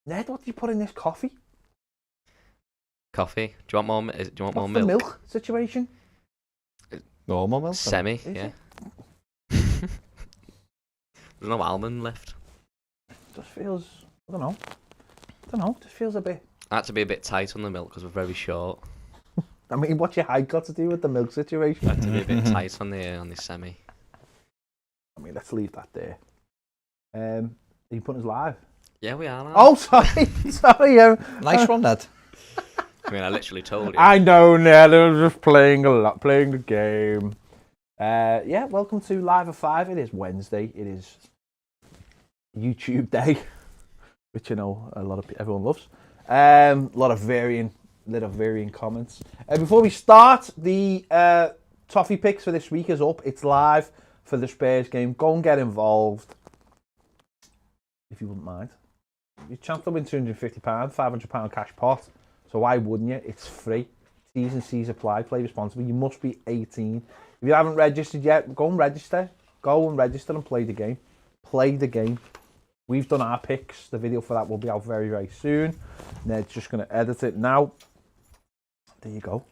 Ned, what do you put in this coffee? Coffee. Do you want more? Do you want more What's the milk? milk situation? Normal milk. Semi. Is Yeah. it? There's no almond left. Just feels, I don't know, just feels a bit. I had to be a bit tight on the milk because we're very short. I mean, what's your height got to do with the milk situation? I had to be a bit tight on the semi. I mean, let's leave that there. Are you putting us live? Yeah, we are now. Oh, sorry, sorry. Nice one, Ned. I mean, I literally told you. I know, Ned. I was just playing the game. Yeah, welcome to Live at 5. It is Wednesday. It is YouTube day, which you know everyone loves. A lot of varying comments. Before we start, the Toffee Picks for this week is up. It's live for the Spurs game. Go and get involved if you wouldn't mind. Your chance to win £250, £500 cash pot. So why wouldn't you? It's free. T's and C's apply. Play responsibly. You must be 18. If you haven't registered yet, go and register. Go and register and play the game. Play the game. We've done our picks. The video for that will be out very, very soon. Ned's just going to edit it now. There you go.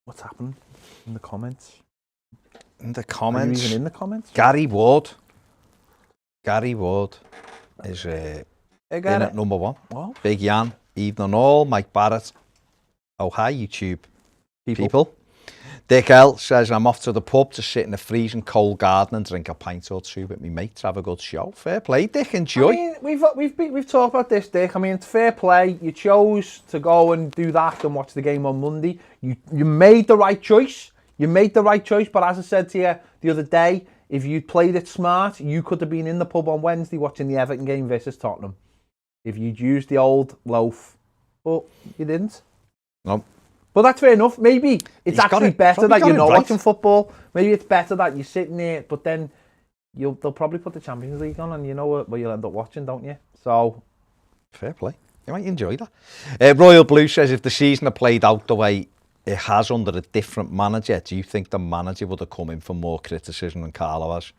What's happening in the comments? In the Are comments. you even in the comments? Gary Ward is in at number 1. What? Big Jan, evening all. Mike Barrett. Oh, hi, YouTube people. Dick L says, I'm off to the pub to sit in a freezing cold garden and drink a pint or two with me mates. Have a good show. Fair play, Dick. Enjoy. I mean, we've talked about this, Dick. I mean, it's fair play. You chose to go and do that and watch the game on Monday. You made the right choice. But as I said to you the other day, if you'd played it smart, you could have been in the pub on Wednesday watching the Everton game versus Tottenham. If you'd used the old loaf. But you didn't. No. But that's fair enough. Maybe it's actually better that you're not watching football. Maybe it's better that you're sitting there, but then they'll probably put the Champions League on and you know what you'll end up watching, don't you? So, fair play. You might enjoy that. Royal Blue says, if the season had played out the way it has under a different manager, do you think the manager would have come in for more criticism than Carlo has?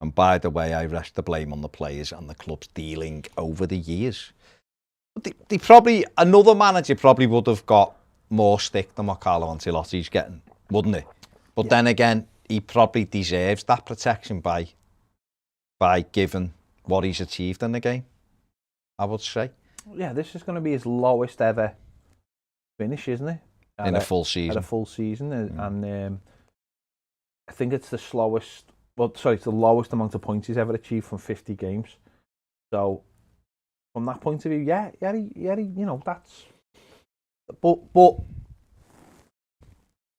And by the way, I rest the blame on the players and the club's dealing over the years. But they probably, another manager probably would have got more stick than what Carlo Ancelotti's getting, wouldn't he? But then again, he probably deserves that protection by giving what he's achieved in the game, I would say. Yeah, this is going to be his lowest ever finish, isn't it? In a full season. At a full season. And I think it's the slowest, it's the lowest amount of points he's ever achieved from 50 games. So, from that point of view, yeah, you know, that's... But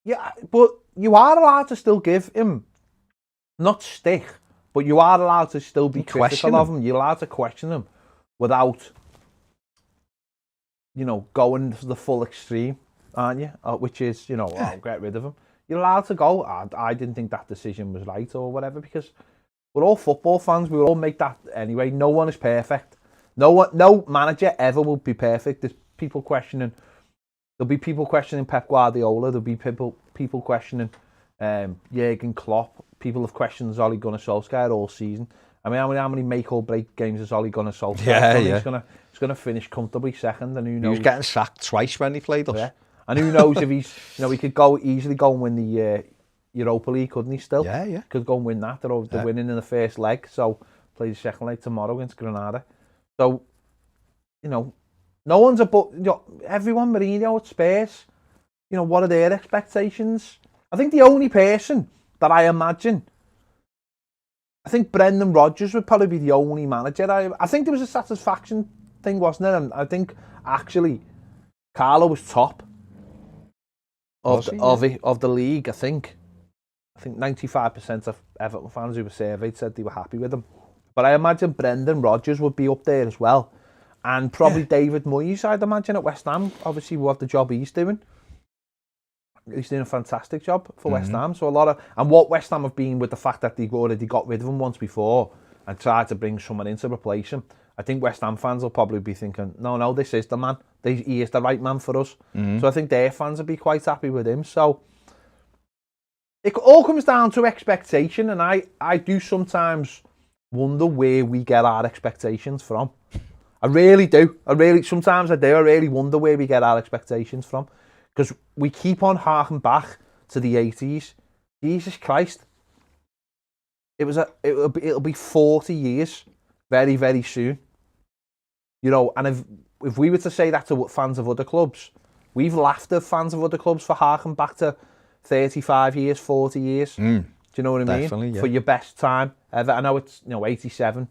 you are allowed to still give him, not stick, but you are allowed to still be critical of him. You're allowed to question him without, you know, going to the full extreme, aren't you? Which is, you know, get rid of him. You're allowed to go, I didn't think that decision was right or whatever, because we're all football fans. We all make that anyway. No one is perfect. No manager ever will be perfect. There's people questioning. There'll be people questioning Pep Guardiola. There'll be people questioning Jurgen Klopp. People have questioned Ole Gunnar Solskjaer all season. I mean, how many make or break games has Ole Gunnar Solskjaer done? He's gonna finish comfortably second, and who knows? He was getting sacked twice when he played us. Yeah. And who knows if he's, you know, he could easily go and win the Europa League, couldn't he? Still, yeah. Could go and win that. They're winning in the first leg, so play the second leg tomorrow against Granada. So, you know. No one's everyone, Mourinho at Spurs, you know, what are their expectations? I think the only person that I imagine, I think Brendan Rodgers would probably be the only manager. I think there was a satisfaction thing, wasn't it? And I think actually Carlo was top of the league. I think 95% of Everton fans who were surveyed said they were happy with him. But I imagine Brendan Rodgers would be up there as well. And probably David Moyes, I'd imagine, at West Ham. Obviously, what the job he's doing. He's doing a fantastic job for West Ham. So and what West Ham have been with the fact that they've already got rid of him once before and tried to bring someone in to replace him. I think West Ham fans will probably be thinking, no, this is the man. He is the right man for us. So I think their fans will be quite happy with him. So it all comes down to expectation, and I do sometimes wonder where we get our expectations from. I really do. Sometimes I do. I really wonder where we get our expectations from. Because we keep on harking back to the 80s. Jesus Christ. It'll be 40 years very, very soon. You know, and if we were to say that to fans of other clubs, we've laughed at fans of other clubs for harking back to 35 years, 40 years. Do you know what I mean? Yeah. For your best time ever. I know it's, 87.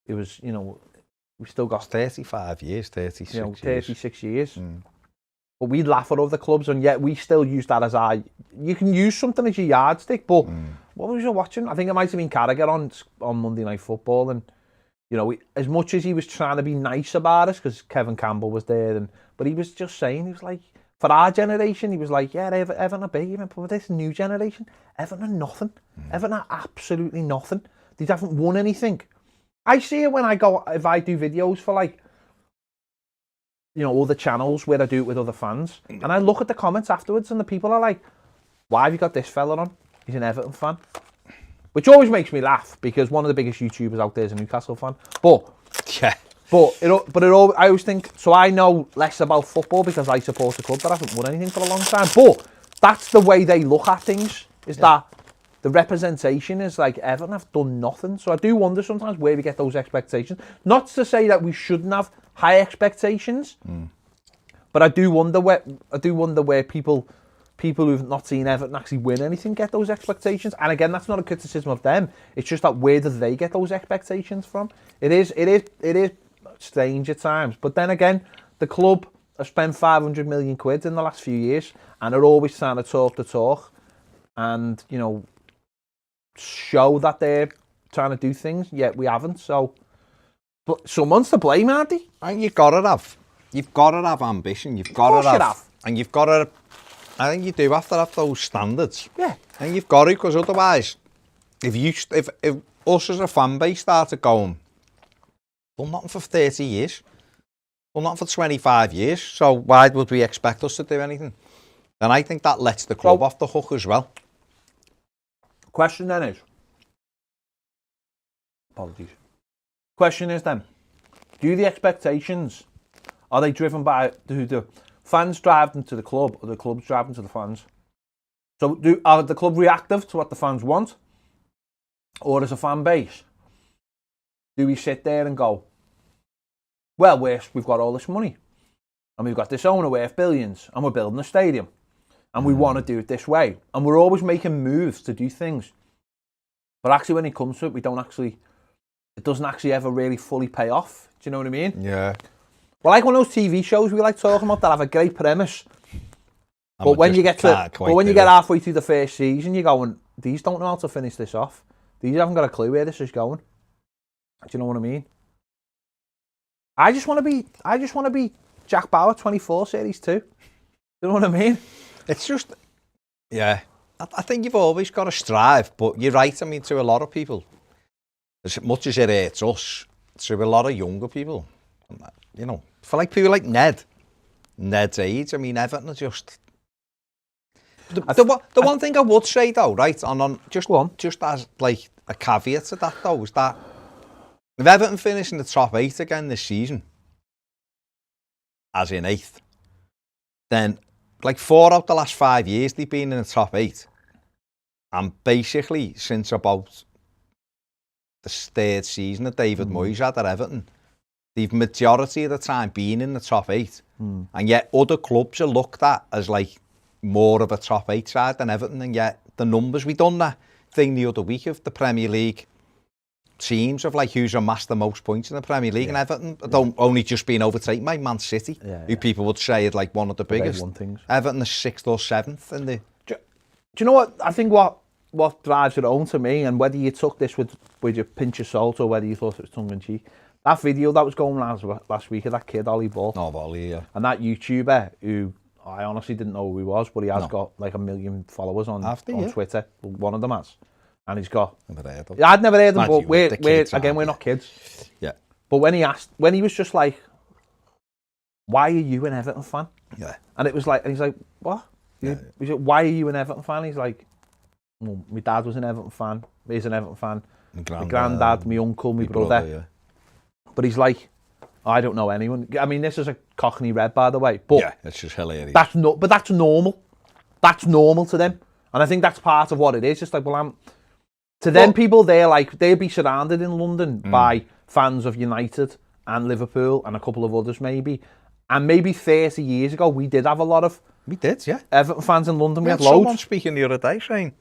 It was, we still got 35 years, 36 years. 36 years. But we laugh at other clubs, and yet we still use that as you can use something as your yardstick, but what was you watching? I think it might have been Carragher on Monday Night Football, and as much as he was trying to be nice about us, because Kevin Campbell was there, but he was just saying, he was like, for our generation, he was like, yeah, Everton are big, but for this new generation, Everton are nothing. Everton are absolutely nothing. They haven't won anything. I see it when if I do videos for other channels where I do it with other fans, and I look at the comments afterwards, and the people are like, why have you got this fella on? He's an Everton fan. Which always makes me laugh, because one of the biggest YouTubers out there is a Newcastle fan. But I always think, so I know less about football because I support a club that hasn't won anything for a long time. But that's the way they look at things, that the representation is like Everton have done nothing. So I do wonder sometimes where we get those expectations. Not to say that we shouldn't have high expectations, but I do wonder where people who've not seen Everton actually win anything get those expectations. And again, that's not a criticism of them. It's just that where do they get those expectations from? It is strange at times. But then again, the club have spent 500 million quid in the last few years, and are always trying to talk the talk, and show that they're trying to do things. Yet we haven't. So, but someone's to blame, aren't they? And you've got to have ambition. You've got to have, and you've got to. I think you do have to have those standards. Yeah. And you've got to, because otherwise, if us as a fan base started going, well, nothing for 30 years, well, nothing for 25 years, so why would we expect us to do anything? And I think that lets the club off the hook as well. Question then is, apologies. Question is then, do the expectations, are they driven by the fans drive them to the club, or the clubs drive them to the fans? So are the club reactive to what the fans want? Or as a fan base, do we sit there and go, well, we've got all this money, and we've got this owner worth billions, and we're building a stadium, and we want to do it this way, and we're always making moves to do things, but actually when it comes to it, it doesn't actually ever really fully pay off. Do you know what I mean? Yeah. Well, like one of those TV shows we like talking about that have a great premise, but when you get halfway through the first season, you're going, these don't know how to finish this off. These haven't got a clue where this is going. Do you know what I mean? I just want to be Jack Bauer 24 Series 2. You know what I mean? It's just, yeah. I think you've always got to strive, but you're right. I mean, to a lot of people, as much as it hurts us, to a lot of younger people, for like people like Ned's age, I mean, Everton are just. The one thing I would say though, right, just as like a caveat to that though, is that if Everton finish in the top 8 again this season, as in 8th, then like 4 out the last 5 years they've been in the top 8, and basically since about the 3rd season that David Moyes had at Everton, they've majority of the time been in the top 8, and yet other clubs are looked at as like more of a top 8 side than Everton, and yet the numbers, we done that thing the other week of the Premier League teams of like who's amassed the most points in the Premier League, and Everton don't only just being overtaken by Man City, who people would say is like one of the biggest. Everton is 6th or 7th in the. Do you know what I think? What drives it home to me, and whether you took this with your pinch of salt or whether you thought it was tongue in cheek, that video that was going last week of that kid Ollie Ball, and that YouTuber who I honestly didn't know who he was, but he has got like 1 million followers on Twitter. One of them has. And he's got. I'd never heard of him, but we're not kids. Yeah. But when he was just like, why are you an Everton fan? Yeah. And it was like, and he's like, what? He's like, why are you an Everton fan? He's like, well, my dad was an Everton fan. He's an Everton fan. My granddad, my uncle, my brother. Yeah. But he's like, I don't know anyone. I mean, this is a Cockney Red, by the way. But yeah, it's just hilarious. That's normal. That's normal to them. And I think that's part of what it is. Just like, to them people, they'd be surrounded in London by fans of United and Liverpool and a couple of others maybe. And maybe 30 years ago, we did have a lot of Everton fans in London. We had loads. Someone speaking the other day saying,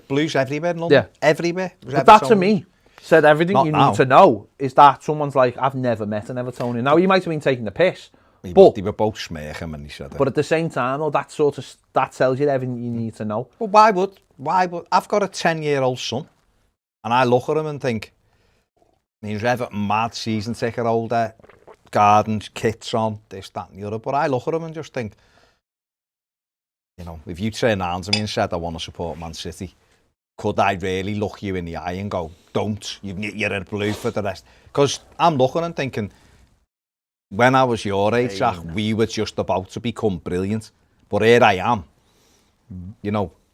Blues everywhere in London. Yeah. Everywhere. But that to me said everything you need to know is that someone's like, I've never met an Evertonian. Now, he might have been taking the piss. But they were both smirking when he said it. But at the same time, though, that tells you everything you need to know. Well, why would I've got a 10-year-old son, and I look at him and think, he's Everton mad, season ticket holder, gardens, kits on, this, that and the other. But I look at him and just think, if you turn around to me and said, I want to support Man City, could I really look you in the eye and go, don't, you're a Blue for the rest? Because I'm looking and thinking, when I was your age, Zach, we were just about to become brilliant. But here I am,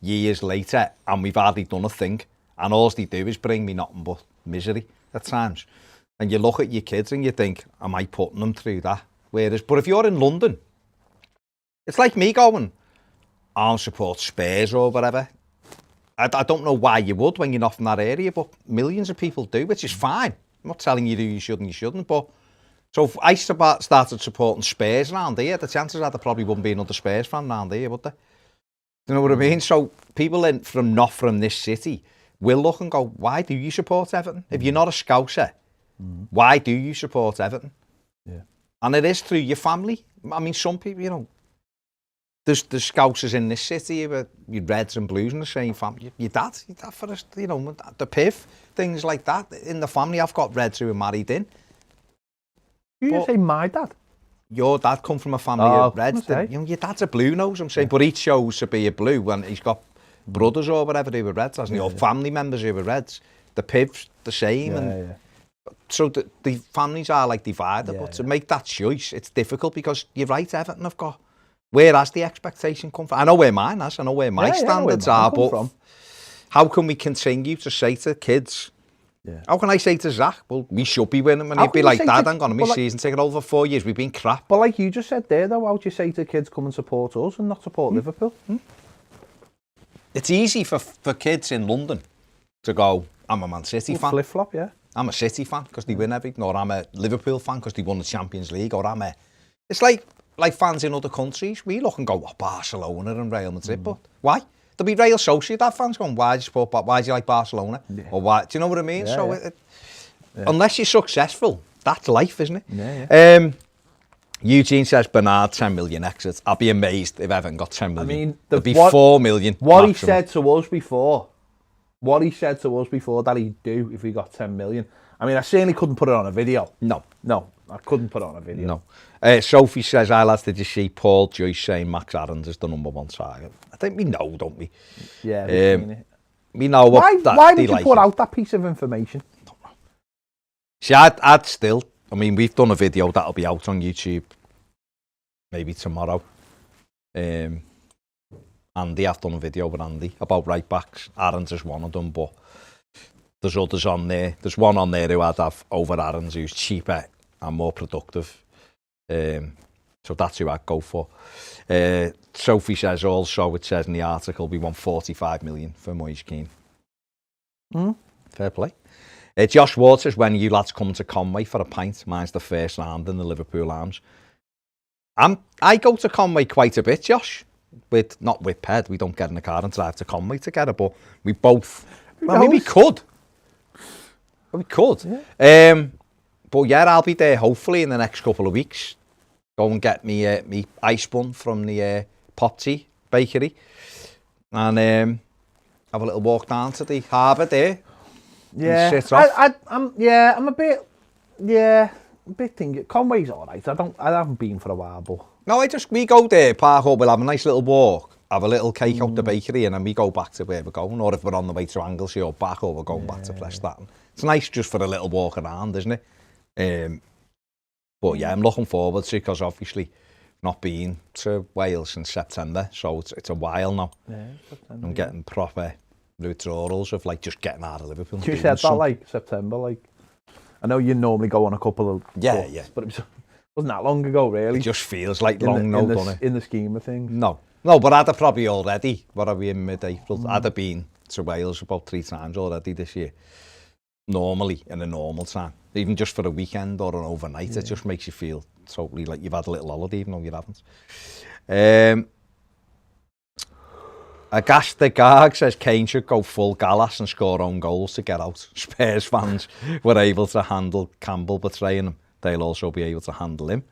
years later, and we've hardly done a thing. And all they do is bring me nothing but misery at times. And you look at your kids and you think, am I putting them through that? But if you're in London, it's like me going, I'll support Spurs or whatever. I don't know why you would when you're not from that area, but millions of people do, which is fine. I'm not telling you you shouldn't, but... So if I started supporting Spurs around here, the chances are there probably wouldn't be another Spurs fan around here, would there? You know what I mean? So people not from this city will look and go, why do you support Everton? If you're not a Scouser, why do you support Everton? Yeah. And it is through your family. I mean, some people, there's Scousers in this city, your Reds and Blues in the same family. Your dad for us, the PIV, things like that. In the family, I've got Reds who are married in. You say my dad? Your dad come from a family of Reds. Your dad's a Blue nose, I'm saying, but he chose to be a Blue and he's got brothers or whatever who were Reds, hasn't he? Or family members who were Reds. The PIV's the same. So the families are like divided, but to make that choice, it's difficult because you're right, Everton have got, where has the expectation come from? I know where mine is, I know where my standards are, but how can we continue to say to kids, how can I say to Zach, well, we should be winning, and he'd be like, Dad, I'm going to miss season ticket over 4 years, we've been crap. But like you just said there, though, how do you say to kids, come and support us and not support Liverpool? It's easy for kids in London to go, I'm a Man City fan. Flip-flop, yeah. I'm a City fan because they win everything, or I'm a Liverpool fan because they won the Champions League, or It's like fans in other countries. We look and go, Barcelona and Real Madrid, but why? There'll be Real Sociedad fans going, why do you like Barcelona? Yeah. Or why? Do you know what I mean? Unless you're successful, that's life, isn't it? Eugene says Bernard 10 million exits. I'll be amazed if Everton got 10 million. I mean, there'd be 4 million. What he said to us before that he'd do if he got 10 million. I mean, I certainly couldn't put it on a video. No, I couldn't put it on a video. No. Sophie says, lads, did you see Paul Joyce saying Max Aarons is the #1 target? I think we know, don't we? Yeah, we've seen it. We know what why did you put out that piece of information? I don't know. See, I'd still, I mean, we've done a video that'll be out on YouTube maybe tomorrow. Andy, I've done a video with Andy about right backs. Aarons is one of them, but there's others on there. There's one on there who I'd have over Aarons who's cheaper and more productive. So that's who I'd go for. Sophie says also, it says in the article, we want 45 million for Moise Keane. Fair play. Josh Ward says, when you lads come to Conway for a pint, mine's the first round in the Liverpool Arms. I go to Conway quite a bit, Josh. Not with Ped, we don't get in the car and drive to Conway together, but we both, we could. We could. Yeah. But yeah, I'll be there hopefully in the next couple of weeks. Go and get me ice bun from the Popty bakery, and have a little walk down to the harbour there. Yeah, I'm a bit thinking Conway's all right. I haven't been for a while, but no, we go there, park up, we'll have a nice little walk, have a little cake out the bakery, and then we go back to where we're going. Or if we're on the way to Anglesey or back, or we're going back to Preston. It's nice just for a little walk around, isn't it? But yeah, I'm looking forward to it because obviously not been to Wales since September, so it's a while now. Yeah, I'm getting proper withdrawals of like just getting out of Liverpool. You said that like September, like I know you normally go on a couple of yeah. but wasn't that long ago, really. It just feels like long now, doesn't it? In the scheme of things. No, but I'd have probably already, what are we in mid-April? I'd have been to Wales about 3 times already this year. Normally, in a normal time. Even just for a weekend or an overnight, it just makes you feel totally like you've had a little holiday, even though you haven't. Agasta Garg says Kane should go full Gallas and score own goals to get out. Spurs fans were able to handle Campbell betraying him. They'll also be able to handle him.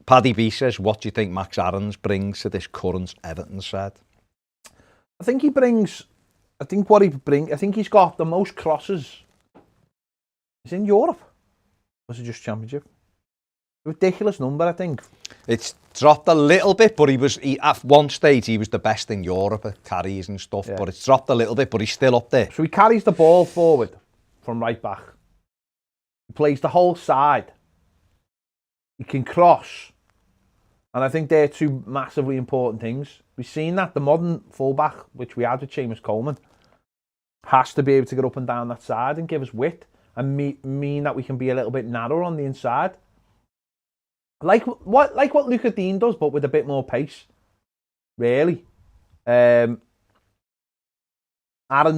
Paddy B says, what do you think Max Aarons brings to this current Everton side? I think he's got the most crosses. He's in Europe. Was it just Championship? Ridiculous number, I think. It's dropped a little bit, but at one stage he was the best in Europe at carries and stuff. But it's dropped a little bit, but he's still up there. So he carries the ball forward from right back. He plays the whole side. He can cross. And I think they're 2 massively important things. We've seen that the modern fullback, which we had with Seamus Coleman, has to be able to get up and down that side and give us width and mean that we can be a little bit narrower on the inside. Like what Luca Dean does, but with a bit more pace. Really. Aaron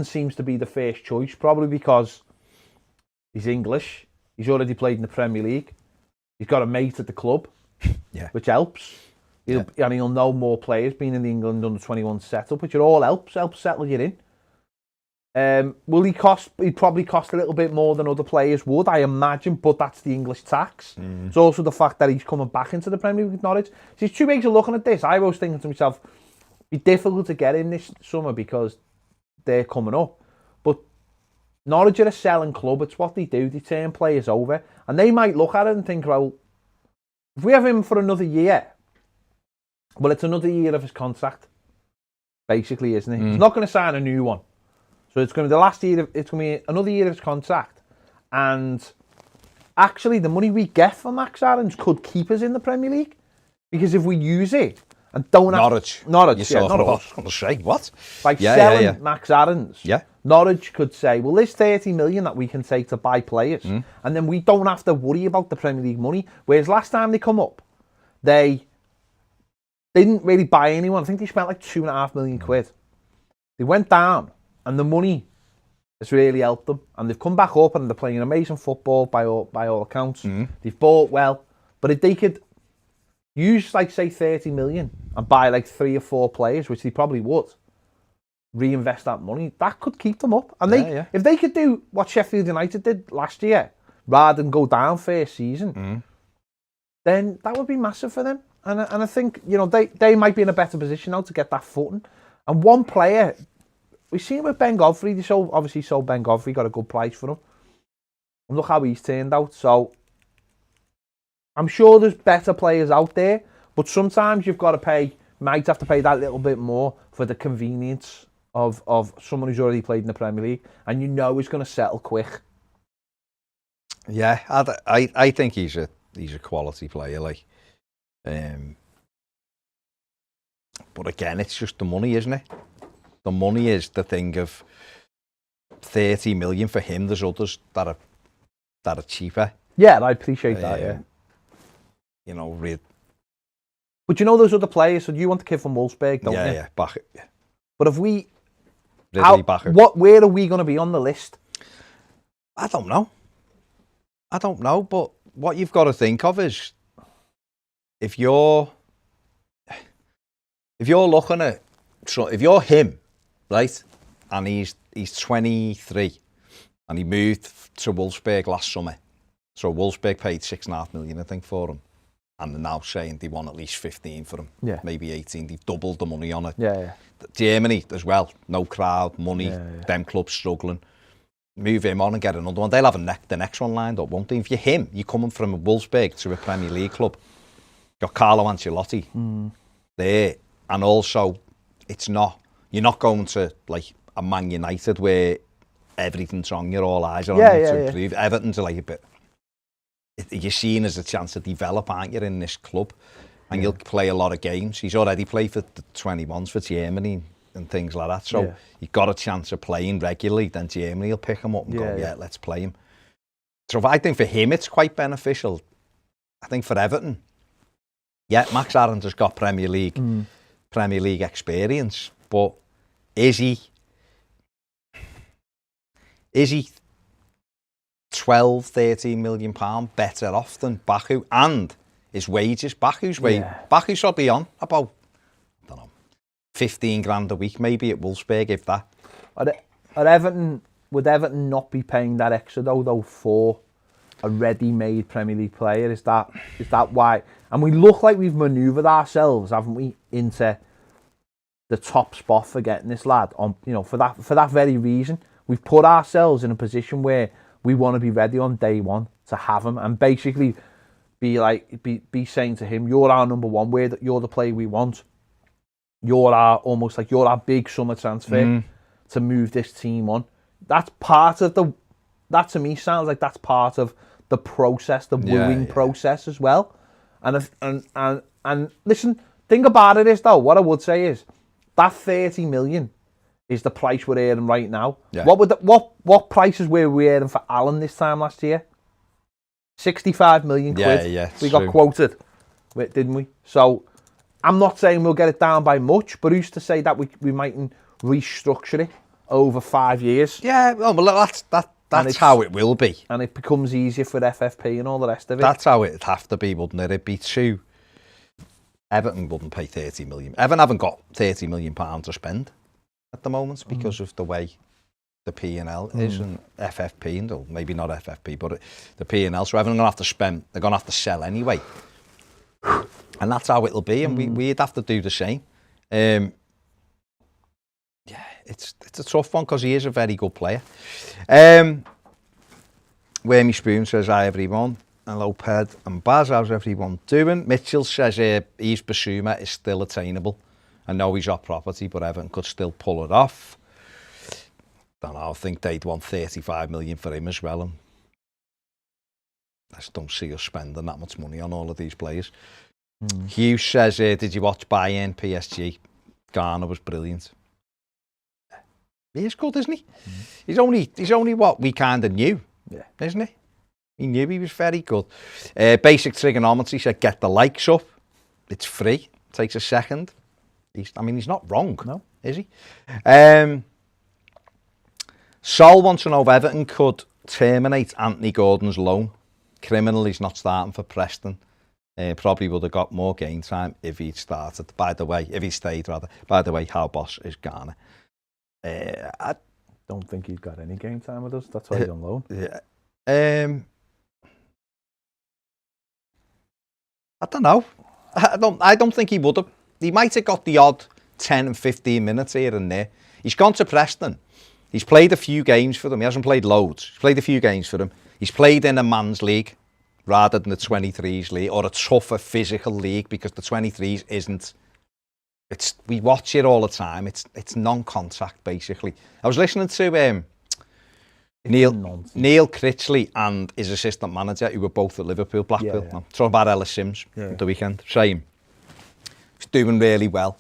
seems to be the first choice, probably because he's English. He's already played in the Premier League. He's got a mate at the club, which helps. And he'll know more players being in the England under-21 setup, which all helps settle you in. Will he cost? He'd probably cost a little bit more than other players would, I imagine, but that's the English tax. It's also the fact that he's coming back into the Premier League with Norwich. So there's 2 ways of looking at this. I was thinking to myself, it'd be difficult to get in this summer because they're coming up. But Norwich are a selling club. It's what they do. They turn players over. And they might look at it and think, well, if we have him for another year, well, it's another year of his contract, basically, isn't it? He's not going to sign a new one. So it's going to be the last year. It's going to be another year of his contract, and actually, the money we get from Max Aarons could keep us in the Premier League, because if we use it and don't Norwich, not us. I was going to say what? Like selling Max Aarons, Yeah. Norwich could say, well, there's 30 million that we can take to buy players, and then we don't have to worry about the Premier League money. Whereas last time they come up, they didn't really buy anyone. I think they spent like £2.5 million. They went down. And the money has really helped them. And they've come back up and they're playing amazing football by all accounts. They've bought well. But if they could use, like, say, 30 million and buy, like, 3 or 4 players, which they probably would, reinvest that money, that could keep them up. And if they could do what Sheffield United did last year, rather than go down first season, then that would be massive for them. And I think, they might be in a better position now to get that footing. And one player... We've seen it with Ben Godfrey. They obviously sold Ben Godfrey, got a good price for him. And look how he's turned out. So I'm sure there's better players out there, but sometimes you've got to might have to pay that little bit more for the convenience of someone who's already played in the Premier League, and he's going to settle quick. Yeah, I think he's a quality player, like. But again, it's just the money, isn't it? The money is the thing of 30 million for him. There's others that are cheaper. Yeah, I appreciate that, yeah. But those other players, so you want the kid from Wolfsburg, don't you? Yeah, Bacher. Yeah. But if we... Bacher. Where are we going to be on the list? I don't know, but what you've got to think of is if you're looking at... So if you're him, right, and he's 23, and he moved to Wolfsburg last summer, so Wolfsburg paid £6.5 million, I think, for him, and they're now saying they want at least 15 for him, maybe 18. They've doubled the money on it. Germany as well, no crowd, money, them clubs struggling. Move him on and get another one. They'll have the next one lined up, won't they? If you're him, you're coming from Wolfsburg to a Premier League club. You've got Carlo Ancelotti there, and also you're not going to like a Man United where everything's on you, all eyes are on you to improve. Everton's like a bit, you're seen as a chance to develop, aren't you, in this club? And you'll play a lot of games. He's already played for the 21s for Germany and things like that. So you've got a chance of playing regularly, then Germany will pick him up and go, let's play him. So I think for him it's quite beneficial. I think for Everton, yeah, Max Aaron's has got Premier League experience, but is he 12, 13 million pound better off than Baku? And his wages, Baku's probably on about, I don't know, 15 grand a week maybe at Wolfsburg, if that. Would Everton not be paying that extra though for a ready-made Premier League player? Is that why? And we look like we've manoeuvred ourselves, haven't we, into the top spot for getting this lad on. You know, for that very reason, we've put ourselves in a position where we want to be ready on day one to have him, and basically be saying to him, "You're our number one. You're the player we want. You're our big summer transfer to move this team on." That's part of that to me sounds like that's part of the process, the wooing process as well. And listen, think about it is though, what I would say is that 30 million is the price we're earning right now. Yeah. What prices were we earning for Alan this time last year? 65 million quid. Yeah, we got quoted, didn't we? So I'm not saying we'll get it down by much, but who's to say that we mightn't restructure it over 5 years? Yeah, well, that's how it will be. And it becomes easier for FFP and all the rest of it. That's how it'd have to be, wouldn't it? It'd be too... Everton wouldn't pay 30 million. Everton haven't got 30 million pounds to spend at the moment because of the way the P&L is and FFP, and or maybe not FFP, but the P&L. So Everton are going to have to spend, they're going to have to sell anyway. And that's how it'll be, and we'd have to do the same. Yeah, it's a tough one because he is a very good player. Wormy Spoon says, "Hi everyone. Hello Ped and Baz, how's everyone doing?" Mitchell says Yves Bissouma is still attainable. I know he's off property, but Everton could still pull it off. Don't know, I think they'd want 35 million for him as well. And I just don't see us spending that much money on all of these players. Hugh says, "Did you watch Bayern PSG? Garner was brilliant." He is good, isn't he? He's only what we kind of knew, isn't he? He knew he was very good. Basic Trigonometry said, "Get the likes up. It's free. Takes a second." He's not wrong, no, is he? Sol wants to know if Everton could terminate Anthony Gordon's loan. Criminal, he's not starting for Preston. Probably would have got more game time if he'd started. If he stayed, rather. By the way, how boss is Garner? I don't think he's got any game time with us. That's why he's on loan. Yeah. I don't know. I don't think he would have. He might have got the odd 10 and 15 minutes here and there. He's gone to Preston. He's played a few games for them. He hasn't played loads. He's played a few games for them. He's played in a man's league rather than the 23s league, or a tougher physical league, because the 23s isn't. We watch it all the time. It's non-contact basically. I was listening to Neil Critchley and his assistant manager, who were both at Liverpool, Blackpool. Yeah. Talking about Ellis Sims at the weekend, saying he's doing really well.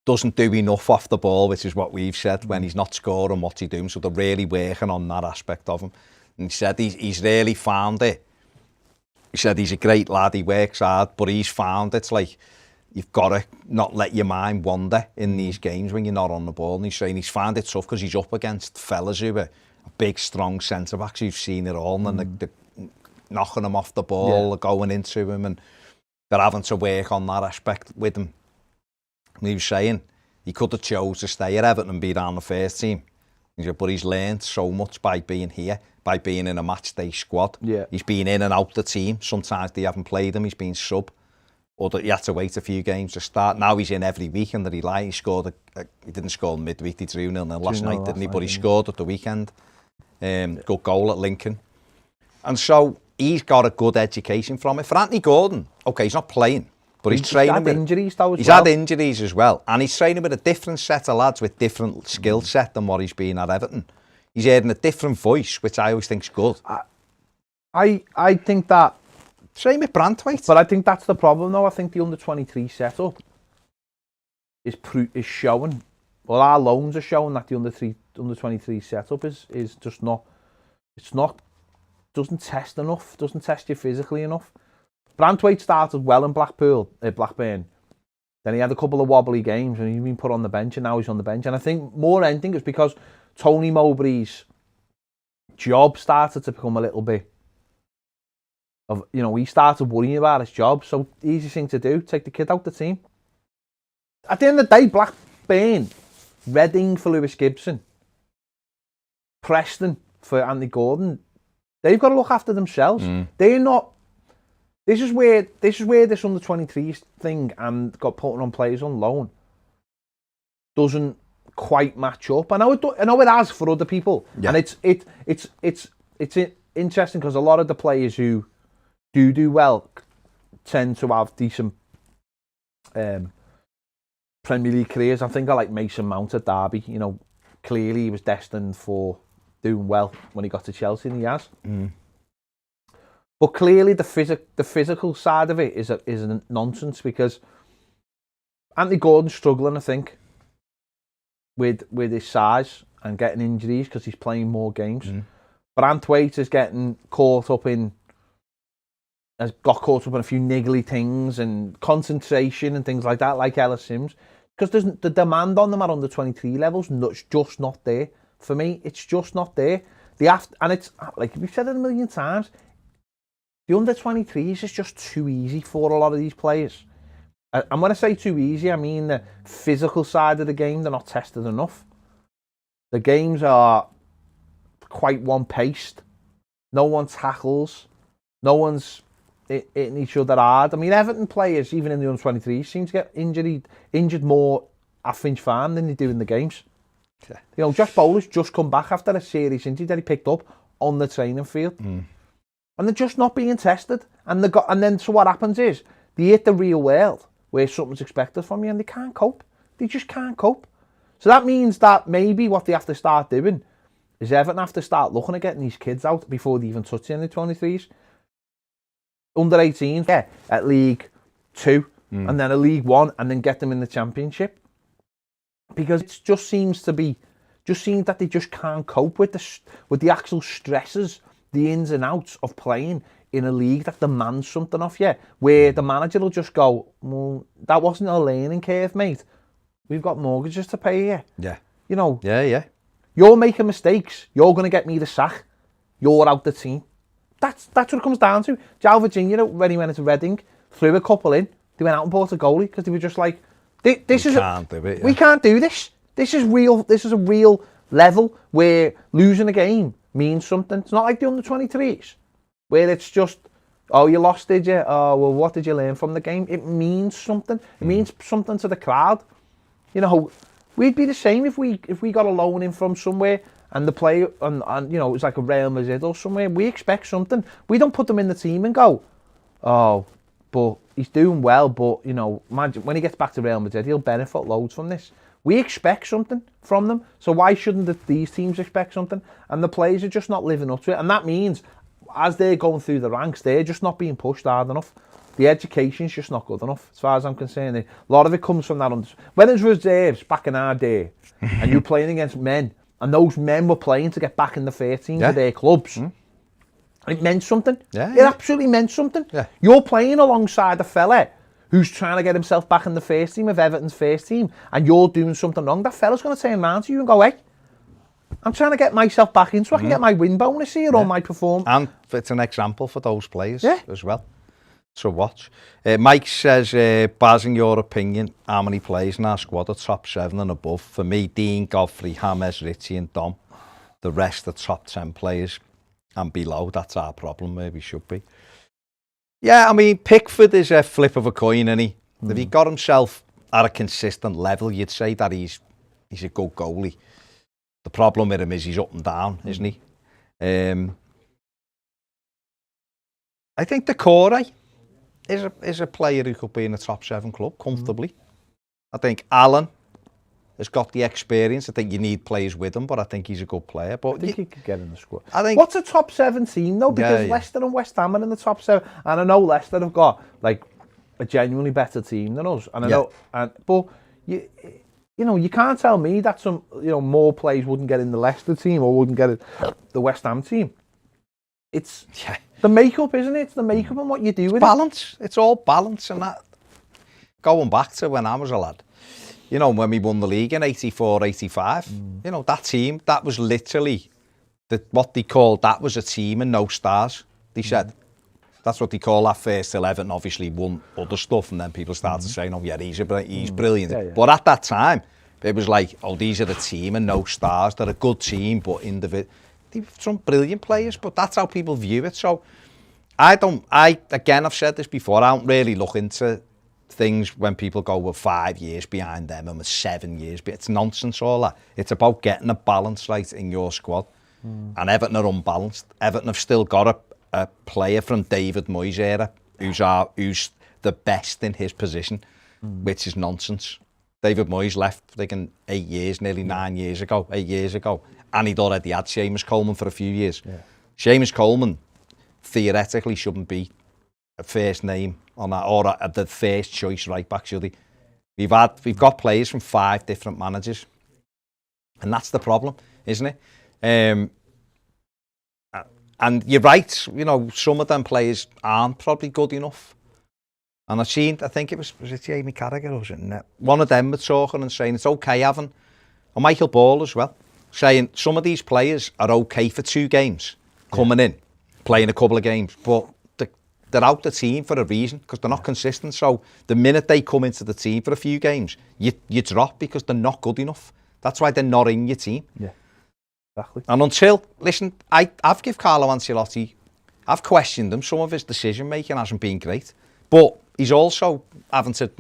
Doesn't do enough off the ball, which is what we've said. When he's not scoring, what's he doing? So they're really working on that aspect of him. And he said he's really found it. He said he's a great lad, he works hard, but he's found it's like you've got to not let your mind wander in these games when you're not on the ball. And he's saying he's found it tough because he's up against fellas who are big, strong centre-backs who've seen it all, and they're knocking him off the ball, going into him, and they're having to work on that aspect with him. And he was saying he could have chose to stay at Everton and be down the first team. He said, but he's learned so much by being here, by being in a match day squad. Yeah. He's been in and out the team. Sometimes they haven't played him, he's been sub. Or that he had to wait a few games to start. Now he's in every weekend that he scored. He didn't score midweek, he drew 0-0 last night, didn't he? But he scored at the weekend. Good goal at Lincoln. And so he's got a good education from it. For Anthony Gordon, okay, he's not playing, but he's training with injuries though as well. He's had injuries as well. And he's training with a different set of lads with different skill set than what he's been at Everton. He's hearing a different voice, which I always think's good. I think that... Same with Brantwaite. But I think that's the problem though. I think the under-23 setup is showing... Well, our loans are showing that the under-23 setup is just not... It's not doesn't test enough, doesn't test you physically enough. Branthwaite started well in Blackburn. Then he had a couple of wobbly games and he's been put on the bench, and now he's on the bench. And I think more than anything it's because Tony Mowbray's job started to become a little bit of, he started worrying about his job. So easy thing to do, take the kid out the team. At the end of the day, Blackburn, Reading for Lewis Gibson, Preston for Andy Gordon, they've got to look after themselves. They're not. This is where this under 23s thing and got put on players on loan doesn't quite match up. I know it has for other people, and it's interesting because a lot of the players who do well tend to have decent Premier League careers. I think I like Mason Mount at Derby. Clearly he was destined for doing well when he got to Chelsea, and he has. But clearly the physical side of it is a nonsense, because Anthony Gordon's struggling, I think, with his size and getting injuries because he's playing more games. Branthwaite is has got caught up in a few niggly things and concentration and things like that, like Ellis Sims, because the demand on them at under 23 levels just not there. For me, it's just not there. And it's like we've said it a million times. The under 23s is just too easy for a lot of these players. And when I say too easy, I mean the physical side of the game, they're not tested enough. The games are quite one-paced. No one tackles. No one's hitting each other hard. I mean, Everton players, even in the under 23s, seem to get injured more at Finch Farm than they do in the games. Yeah. Josh Bowler's just come back after a serious injury that he picked up on the training field. And they're just not being tested. So what happens is, they hit the real world, where something's expected from you, and they can't cope. They just can't cope. So that means that maybe what they have to start doing is Everton have to start looking at getting these kids out before they even touch in the 23s. Under 18s, at League 2, and then a League 1, and then get them in the Championship. Because it just seems that they just can't cope with the actual stresses, the ins and outs of playing in a league that demands something off you, where the manager will just go, well, that wasn't a learning curve, mate. We've got mortgages to pay here. Yeah. Yeah. You're making mistakes. You're going to get me the sack. You're out the team. That's what it comes down to. Joe Virginia, when he went into Reading, threw a couple in. They went out and bought a goalie because they were just like, we can't do this. This is real. This is a real level where losing a game means something. It's not like the under 23s, where it's just, oh, you lost, did you? Oh, well, what did you learn from the game? It means something. It means something to the crowd. We'd be the same if we got a loan in from somewhere and the player, and it's like a Real Madrid or somewhere. We expect something. We don't put them in the team and go, oh, but he's doing well, but, imagine when he gets back to Real Madrid, he'll benefit loads from this. We expect something from them, so why shouldn't these teams expect something? And the players are just not living up to it, and that means as they're going through the ranks, they're just not being pushed hard enough. The education's just not good enough, as far as I'm concerned. A lot of it comes from that. When it's reserves back in our day, and you're playing against men, and those men were playing to get back in the 13 for their clubs, it meant something. It absolutely meant something. You're playing alongside a fella who's trying to get himself back in the first team of Everton's first team, and you're doing something wrong. That fella's going to turn around to you and go, hey, I'm trying to get myself back in so I can get my win bonus here or my performance. And it's an example for those players as well. So watch. Mike says, Baz, in your opinion, how many players in our squad are top 7 and above? For me, Dean, Godfrey, James, Richie and Dom. The rest are top 10 players. And below, that's our problem, where we should be. Yeah, I mean, Pickford is a flip of a coin, isn't he? If he got himself at a consistent level, you'd say that he's a good goalie. The problem with him is he's up and down, isn't he? I think Decore is a player who could be in the top 7 club comfortably. I think Allen has got the experience. I think you need players with him, but I think he's a good player. But I think he could get in the squad. What's a top 7 team though? Because Leicester and West Ham are in the top 7, and I know Leicester have got like a genuinely better team than us. And I know, but you can't tell me that some more players wouldn't get in the Leicester team or wouldn't get in the West Ham team. it's the makeup, isn't it? It's the makeup and what you do with balance. It's all balance, and that. Going back to when I was a lad, you know, when we won the league in 84, 85, you know, that team, that was literally what they called, that was a team and no stars, they said. That's what they call that first 11. Obviously won other stuff, and then people started saying, oh yeah, he's brilliant. Yeah. But at that time, it was like, oh, these are the team and no stars. They're a good team, but they're some brilliant players, but that's how people view it. So again, I've said this before, I don't really look into things when people go, we're 5 years behind them and we're 7 years behind. It's nonsense, all that. It's about getting a balance right in your squad. And Everton are unbalanced. Everton have still got a player from David Moyes' era who's the best in his position, which is nonsense. David Moyes left, I think, in 8 years, nearly 8 years ago. And he'd already had Seamus Coleman for a few years. Yeah. Seamus Coleman theoretically shouldn't be a first name on that, or the first choice right back, should he? We've got players from 5 different managers, and that's the problem, isn't it? And you're right, you know, some of them players aren't probably good enough. And I think it was it Jamie Carragher or something? One of them was talking and saying it's okay having, or Michael Ball as well, saying some of these players are okay for 2 games, coming in, playing a couple of games, but they're out the team for a reason, because they're not consistent. So the minute they come into the team for a few games, you drop because they're not good enough. That's why they're not in your team. Yeah, exactly. And listen, I've given Carlo Ancelotti, I've questioned him. Some of his decision making hasn't been great, but he's also having to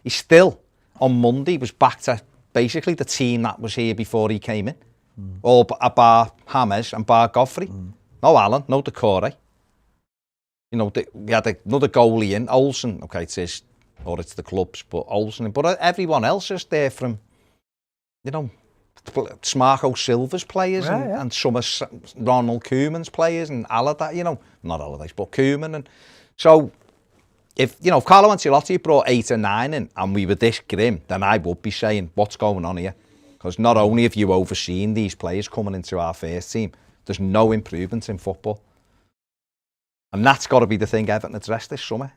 he's still, on Monday, was back to basically the team that was here before he came in. All bar James and bar Godfrey. No Alan, no Decore. You know, we had another goalie in, Olsen. Okay, it's the club's, but Olsen. But everyone else is there from, you know, Smarko Silva's players and some of Ronald Koeman's players and Allardyce, you know, not Allardyce, but Koeman. And so, if Carlo Ancelotti brought 8 or 9 in and we were this grim, then I would be saying, what's going on here? Because not only have you overseen these players coming into our first team, there's no improvement in football. And that's got to be the thing Everton addressed this summer.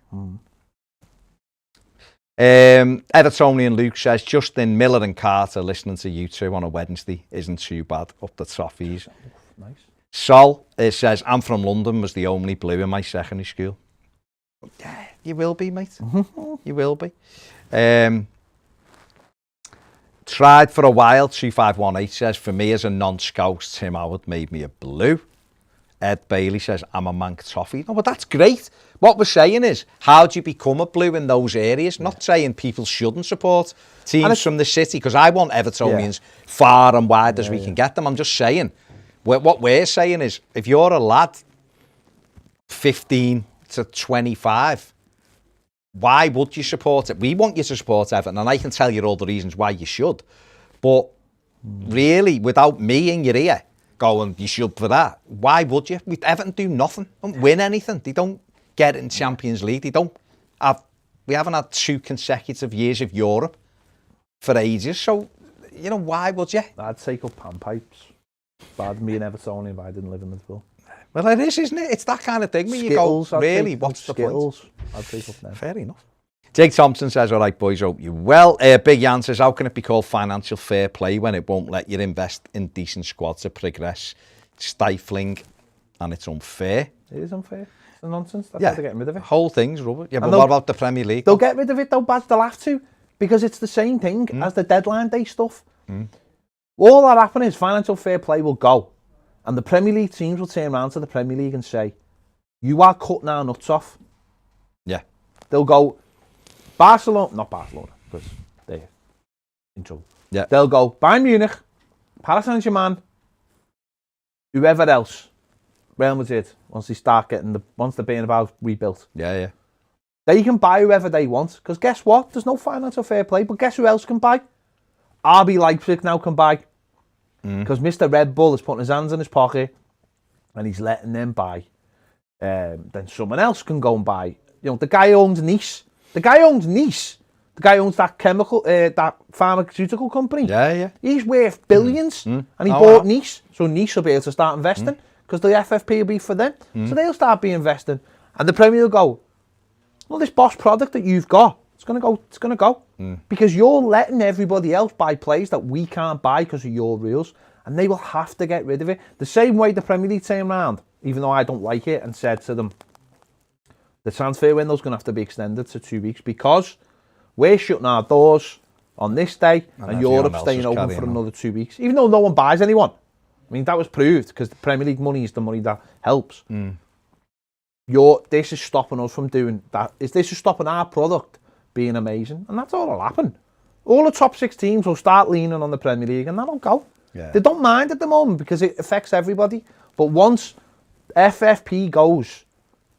Evertonian Luke says, Justin, Miller and Carter listening to you two on a Wednesday isn't too bad. Up the Toffees. Nice. Sol says, I'm from London, was the only blue in my secondary school. Yeah, you will be, mate. You will be. Tried for a while, 2518 says, for me as a non-scout, Tim Howard made me a blue. Ed Bailey says, I'm a Manc Toffee. No, but that's great. What we're saying is, how do you become a blue in those areas? Not saying people shouldn't support teams from the city, because I want Evertonians far and wide as we can get them. I'm just saying, what we're saying is, if you're a lad 15 to 25, why would you support it? We want you to support Everton, and I can tell you all the reasons why you should. But really, without me in your ear, going, you should for that. Why would you? Everton do nothing. Don't win anything. They don't get in Champions League. We haven't had 2 consecutive years of Europe for ages. So, you know, why would you? I'd take up panpipes. Bad me and Evertonian if I didn't live in Liverpool. Well, it is, isn't it? It's that kind of thing where you go, really, what's the point? I'd take up now. Fair enough. Jake Thompson says, all right, boys, hope you well. Big Jan says, how can it be called financial fair play when it won't let you invest in decent squads to progress? It's stifling and it's unfair. It is unfair. It's nonsense. That's how they're getting rid of it. Whole thing's rubbish. Yeah, but what about the Premier League? They'll get rid of it, though, Baz. They'll have to. Because it's the same thing as the deadline day stuff. All that happen is financial fair play will go. And the Premier League teams will turn around to the Premier League and say, you are cutting our nuts off. Yeah. They'll go, not Barcelona, because they're in trouble. Yeah. They'll go, Bayern Munich, Paris Saint-Germain, whoever else, Real Madrid, once they're being about rebuilt. Yeah. They can buy whoever they want, because guess what? There's no financial fair play, but guess who else can buy? RB Leipzig now can buy. Because Mr. Red Bull is putting his hands in his pocket and he's letting them buy. Then someone else can go and buy. You know, the guy owns Nice. The guy owns that chemical, that pharmaceutical company. Yeah. He's worth billions and he bought Nice. So Nice will be able to start investing because the FFP will be for them. So they'll start be investing. And the Premier will go, well, this boss product that you've got, it's going to go. Because you're letting everybody else buy players that we can't buy because of your rules. And they will have to get rid of it. The same way the Premier League came around, even though I don't like it, and said to them, the transfer window's going to have to be extended to 2 weeks because we're shutting our doors on this day and Europe's staying open for another 2 weeks. Even though no one buys anyone. I mean, that was proved because the Premier League money is the money that helps. This is stopping us from doing that. This is stopping our product being amazing. And that's all that'll happen. All the top 6 teams will start leaning on the Premier League and that'll go. Yeah. They don't mind at the moment because it affects everybody. But once FFP goes,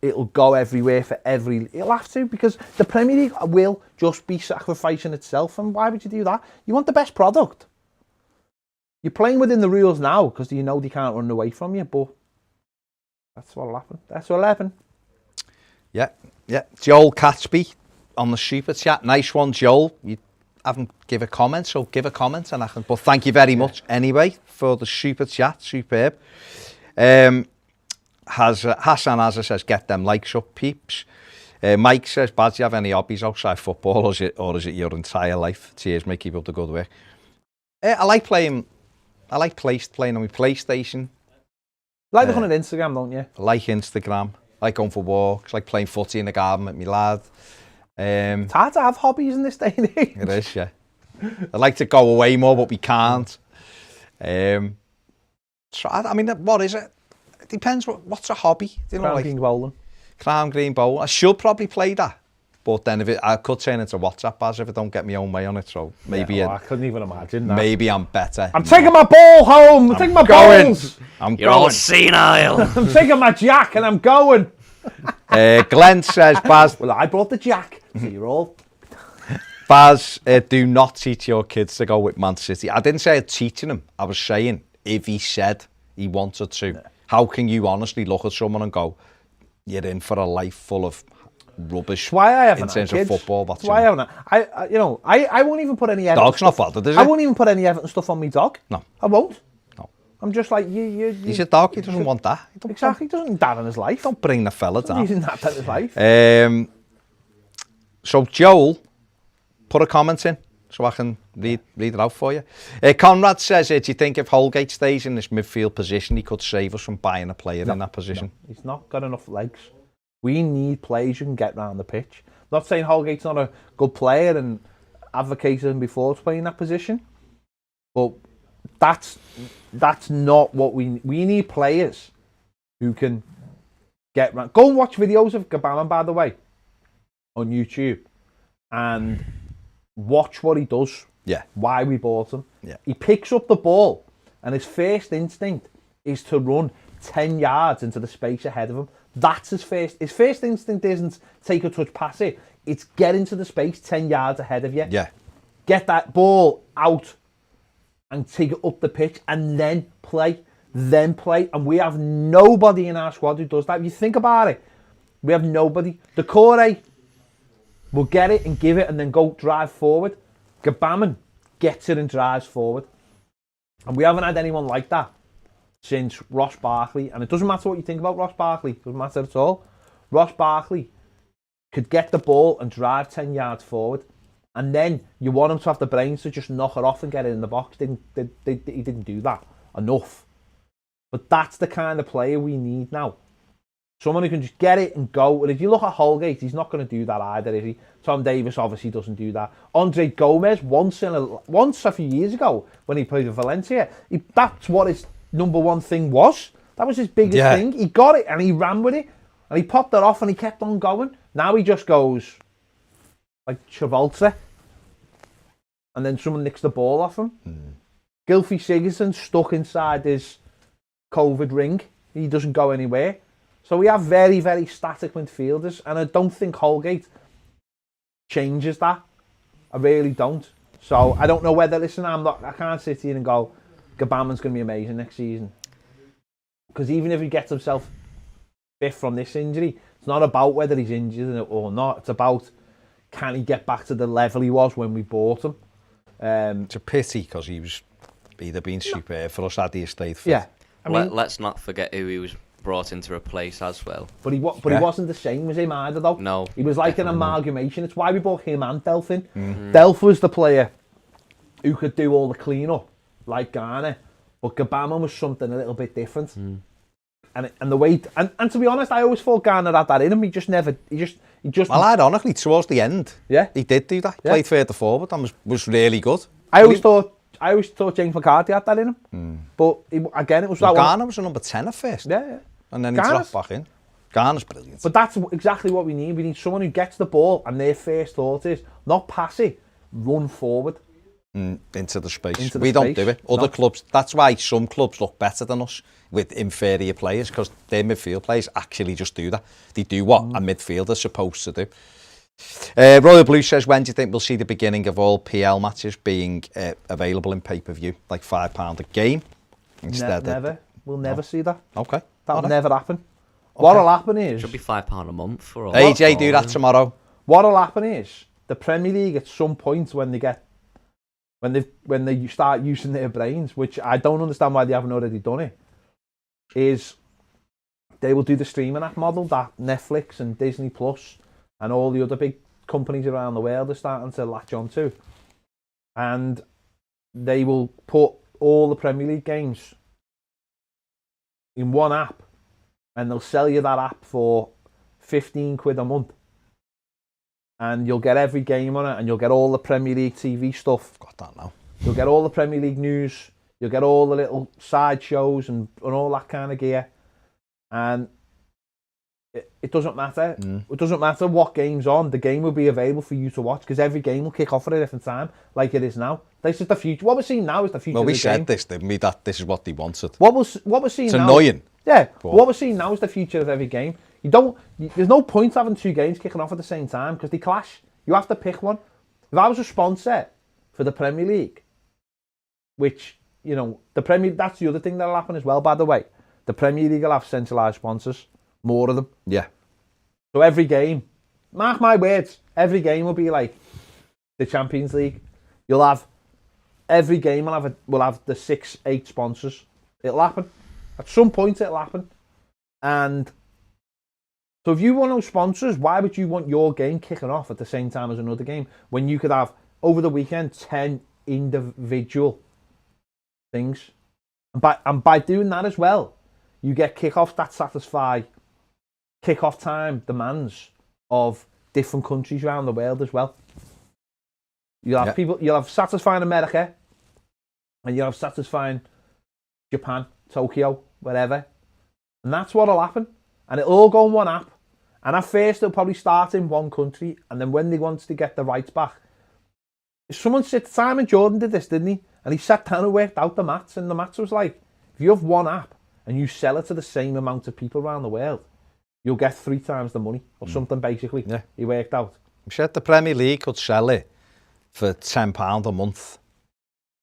it'll go everywhere for it'll have to, because the Premier League will just be sacrificing itself. And why would you do that? You want the best product. You're playing within the rules now because you know they can't run away from you, but that's what'll happen. That's what'll happen. Yeah. Joel Catchby on the super chat. Nice one, Joel. You haven't give a comment, so give a comment and I can. But thank you very much anyway for the super chat. Superb. Hassan Azza says, get them likes up, peeps. Mike says, Baz, do you have any hobbies outside football or is it your entire life? Cheers, mate, keep up the good work. I like playing on my PlayStation. Like looking at Instagram, don't you? I like Instagram. I like going for walks. I like playing footy in the garden with my lad. It's hard to have hobbies in this day and age. It is, yeah. I'd like to go away more, but we can't. I mean, what is it? It depends. What's a hobby? Green bowling. Crown green bowling. I should probably play that. But then I could turn into WhatsApp as if I don't get my own way on it. So maybe I couldn't even imagine that. Maybe I'm better. I'm taking my ball home. I'm taking my balls. You're all senile. I'm taking my jack and I'm going. Glenn says, Baz. Well, I brought the jack. So you're all. Baz, do not teach your kids to go with Man City. I didn't say I'd teaching him. I was saying if he said he wanted to. Yeah. How can you honestly look at someone and go, you're in for a life full of rubbish? Why I haven't in terms kids. Of football. That's why I haven't. I won't even put any Everton. Dog's not bothered, is it? I won't even put any Everton stuff on my dog. No, I won't. No, I'm just like you. He's a dog. He doesn't want that. Exactly. He doesn't need that in his life. Don't bring the fella down. He's in that in his life. So Joel, put a comment in so I can read it out for you. Conrad says, do you think if Holgate stays in this midfield position, he could save us from buying a player in that position? No, he's not got enough legs. We need players who can get round the pitch. I'm not saying Holgate's not a good player and advocated him before to play in that position, but that's not what we need. Players who can get round. Go and watch videos of Gabana, by the way, on YouTube, and watch what he does. Yeah. Why we bought him. Yeah. He picks up the ball and his first instinct is to run 10 yards into the space ahead of him. That's his first. His first instinct isn't take a touch, pass it. It's get into the space 10 yards ahead of you. Yeah. Get that ball out and take it up the pitch and then play. And we have nobody in our squad who does that. If you think about it, we have nobody. The Corey will get it and give it and then go drive forward. Gabaman gets it and drives forward. And we haven't had anyone like that since Ross Barkley. And it doesn't matter what you think about Ross Barkley. It doesn't matter at all. Ross Barkley could get the ball and drive 10 yards forward. And then you want him to have the brains to just knock it off and get it in the box. He didn't do that enough. But that's the kind of player we need now. Someone who can just get it and go. And if you look at Holgate, he's not going to do that either, is he? Tom Davis obviously doesn't do that. Andre Gomez, once a few years ago, when he played for Valencia, that's what his number one thing was. That was his biggest thing. He got it and he ran with it. And he popped it off and he kept on going. Now he just goes like Travolta. And then someone nicks the ball off him. Gylfi Sigurdsson stuck inside his COVID ring. He doesn't go anywhere. So we have very, very static midfielders, and I don't think Holgate changes that. I really don't. So I don't know whether, I can't sit here and go, Gabaman's going to be amazing next season. Because even if he gets himself fit from this injury, it's not about whether he's injured or not. It's about, can he get back to the level he was when we bought him? It's a pity because he'd have been superb for us at the estate. Yeah. let's not forget who he was brought in to replace as well. But he wasn't the same as him either, though. No, he was like an amalgamation. It's why we bought him and Delph in. Delph was the player who could do all the clean-up, like Garner, but Gabama was something a little bit different. And the way, and to be honest, I always thought Garner had that in him. He just. Well, ironically, towards the end, he did do that. He played further forward and was really good. I always thought James McCarthy had that in him. But again, it was that Garner was a number 10 at first. Yeah. And then he dropped back in. Garner's brilliant. But that's exactly what we need. We need someone who gets the ball and their first thought is not pass it, run forward. Into the space. We don't do it. Other clubs, that's why some clubs look better than us with inferior players, because their midfield players actually just do that. They do what a midfielder's supposed to do. Royal Blue says, when do you think we'll see the beginning of all PL matches being available in pay-per-view, like £5 a game? Instead never. We'll never see that. Okay. That'll never happen. Okay. What'll happen is... It should be £5 a month for all. AJ, do that tomorrow. What'll happen is, the Premier League at some point when they start using their brains, which I don't understand why they haven't already done it, is they will do the streaming app model that Netflix and Disney Plus and all the other big companies around the world are starting to latch on to. And they will put all the Premier League games in one app, and they'll sell you that app for £15 a month. And you'll get every game on it, and you'll get all the Premier League TV stuff. Got that now. You'll get all the Premier League news. You'll get all the little side shows and all that kind of gear. And it doesn't matter. It doesn't matter what game's on. The game will be available for you to watch, because every game will kick off at a different time, like it is now. This is the future. What we're seeing now is the future of the game. Well, we said this, didn't we, that this is what they wanted. What we're seeing now... It's annoying. Yeah, what we're seeing now is the future of every game. There's no point having two games kicking off at the same time, because they clash. You have to pick one. If I was a sponsor for the Premier League, which, that's the other thing that'll happen as well, by the way. The Premier League will have centralised sponsors, more of them. Yeah. So every game, mark my words, every game will be like the Champions League. Every game will have the 6-8 sponsors. It'll happen. At some point it'll happen. And so if you want those sponsors, why would you want your game kicking off at the same time as another game, when you could have, over the weekend, 10 individual things? And by doing that as well, you get kickoffs that satisfy kickoff time demands of different countries around the world as well. You'll have satisfying America, and you'll have satisfying Japan, Tokyo, wherever. And that's what'll happen. And it'll all go on one app. And at first, it'll probably start in one country. And then when they want to get the rights back, Simon Jordan did this, didn't he? And he sat down and worked out the maths. And the maths was like, if you have one app and you sell it to the same amount of people around the world, you'll get 3 times the money or something, basically. Yeah. He worked out. I'm sure the Premier League could sell it for £10 a month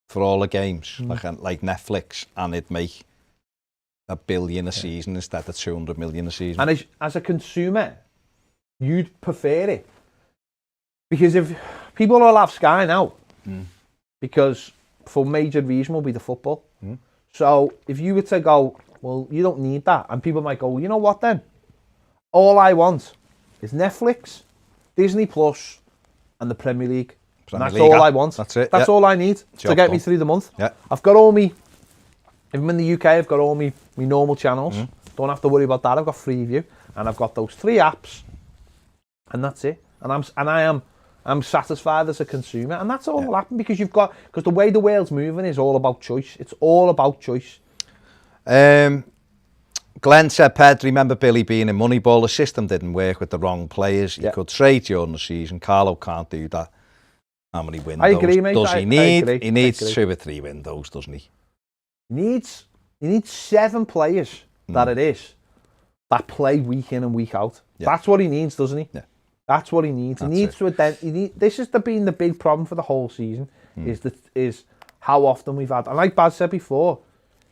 for all the games, like Netflix, and it'd make $1 billion a season instead of 200 million a season. And as a consumer, you'd prefer it, because if people all have Sky now, because for major reason will be the football. So if you were to go, well, you don't need that, and people might go, you know what then? All I want is Netflix, Disney Plus, and the Premier League. And that's all I want. That's it. That's all I need to get me through the month. Yeah. I've got all me. If I'm in the UK, I've got all me normal channels. Don't have to worry about that. I've got Freeview, and I've got those 3 apps, and that's it. And I'm satisfied as a consumer, and that's all will happen, because the way the world's moving is all about choice. It's all about choice. Glenn said, Ped, remember Billy being in Moneyball? The system didn't work with the wrong players. He could trade during the season. Carlo can't do that. How many windows I agree, mate. does he need? He needs 2 or 3 windows, doesn't he? He needs 7 players that play week in and week out. That's what he needs, doesn't he? Yeah. That's what he needs. He needs to this has been the big problem for the whole season, is how often we've had, and like Baz said before,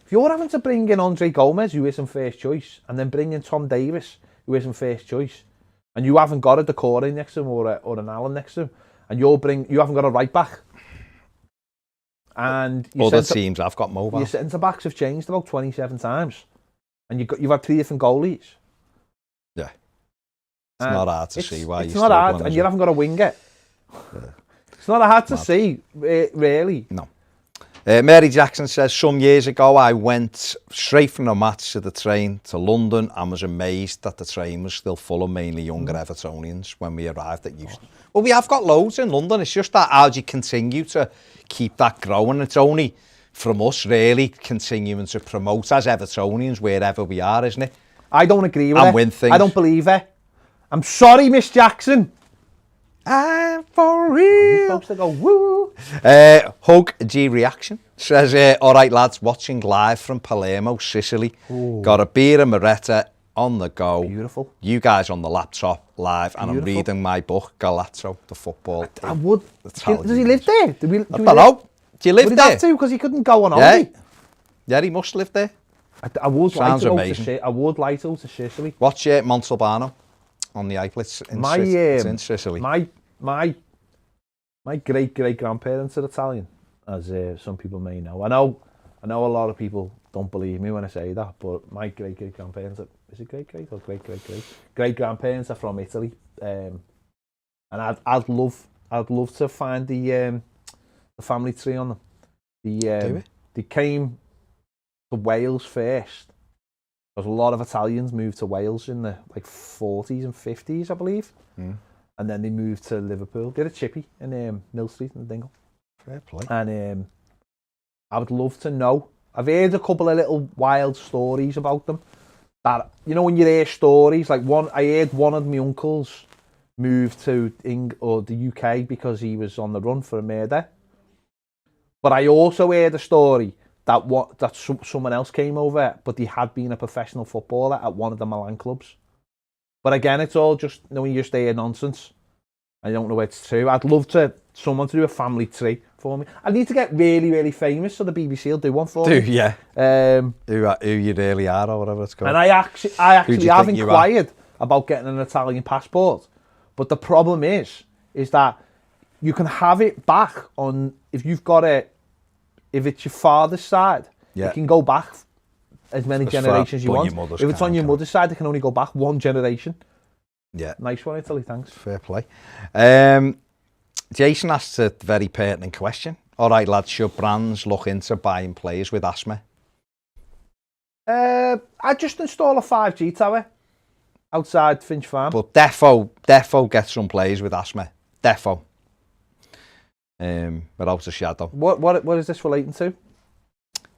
if you're having to bring in Andre Gomez, who isn't first choice, and then bring in Tom Davis, who isn't first choice, and you haven't got a Decore next to him or an Allen next to him, and you haven't got a right back, And other teams have got mobile. Your centre backs have changed about 27 times, and you've had 3 different goalies. Yeah, it's not hard to see why it's not hard, and you haven't got a winger. It's not hard to see, really. No. Mary Jackson says, some years ago I went straight from the match to the train to London and was amazed that the train was still full of mainly younger Evertonians when we arrived at Euston. Well, we have got loads in London. It's just that how do you continue to keep that growing? It's only from us really continuing to promote as Evertonians wherever we are, isn't it? I don't agree with and win things. I don't believe it. I'm sorry, Miss Jackson. I'm for real. You're supposed to go woo. Hug G Reaction says, all right lads, watching live from Palermo, Sicily. Ooh. Got a beer and Moretta on the go. Beautiful. You guys on the laptop live, and I'm reading my book, Galazzo, the football. I would. Does he live there? I don't know. Do you live there? Would he have to? Because he couldn't go on holiday. Yeah, he must live there. I would Sounds like to amazing. I would like to go to Sicily. Watch Montalbano on the iPlates it's in Sicily. My great grandparents are Italian, as some people may know. I know a lot of people don't believe me when I say that, but my great grandparents are, is it great great grandparents are from Italy, and I'd love to find the family tree on them. They came to Wales first. Because a lot of Italians moved to Wales in the 40s and 50s, I believe. Mm. And then they moved to Liverpool. They're a chippy in Mill Street in the Dingle. Fair play. And I would love to know. I've heard a couple of little wild stories about them. That, you know, when you hear stories, I heard one of my uncles moved to the UK because he was on the run for a murder. But I also heard a story that someone else came over, but he had been a professional footballer at one of the Milan clubs. But again, it's all just, when you just hear nonsense. I don't know if it's true. I'd love someone to do a family tree for me. I need to get really, really famous so the BBC will do one for me. Yeah. Who you really are or whatever it's called. And I actually have inquired about getting an Italian passport. But the problem is that you can have it back on, if it's your father's side, you can go back as many generations you want. If it's on your mother's side, it can only go back one generation. Yeah. Nice one, Italy, thanks. Fair play. Jason asked a very pertinent question. All right, lads, should brands look into buying players with asthma? I'd just install a 5G tower outside Finch Farm. But defo get some players with asthma. Defo. Without a shadow. What is this relating to?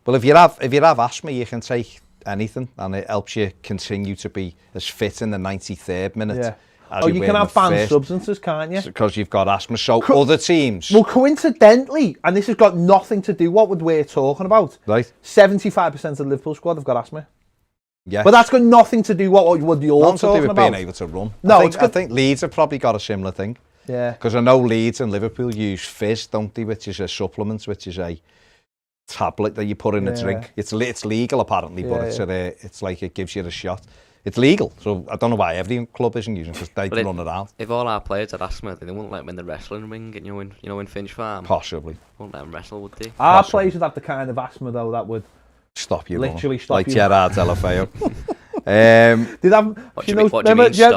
Well, if you have asthma, you can take anything, and it helps you continue to be as fit in the 93rd minute. Yeah. You can have banned substances, can't you? Because you've got asthma. So other teams. Well, coincidentally, and this has got nothing to do what we're talking about. Right. 75% of the Liverpool squad have got asthma. Yeah. But that's got nothing to do what you're talking about. Nothing to do with being able to run. No, I think Leeds have probably got a similar thing. Yeah. Because I know Leeds and Liverpool use fizz, don't they? Which is a supplement, which is a tablet that you put in a drink. It's legal apparently, but it's like it gives you a shot. It's legal, so I don't know why every club isn't using it because they run around. If all our players had asthma, they wouldn't let them in the wrestling ring, in Finch Farm. Possibly. Wouldn't let them wrestle, would they? Our players would have the kind of asthma though that would stop you. Literally stop like you. Gerard Delafeu.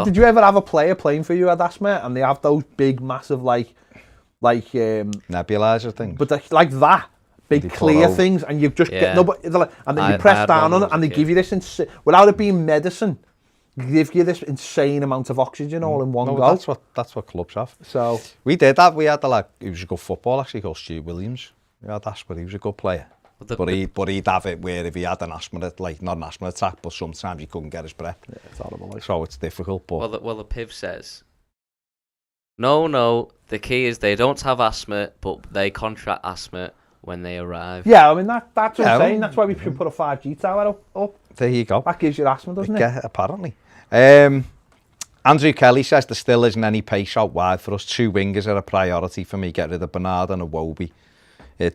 Did you ever have a player playing for you who had asthma and they have those big, massive nebulizer things? But like that. Big clear things, and you just get nobody, and then you press down on it, and they give you this without it being medicine. Give you this insane amount of oxygen all in one go. That's what clubs have. So we did that. We had he was a good footballer actually, called Stu Williams. We had asthma. He was a good player. But he'd have it where if he had an asthma, not an asthma attack, but sometimes he couldn't get his breath. Yeah, it's horrible. So it's difficult. But well, the PIV says, no. The key is they don't have asthma, but they contract asthma when they arrive. Yeah, I mean that's what I'm saying. That's why we should put a 5G tower up. There you go. That gives you asthma, doesn't it? Yeah, apparently. Andrew Kelly says there still isn't any pace out wide for us. 2 wingers are a priority for me. Get rid of Bernard and Iwobi.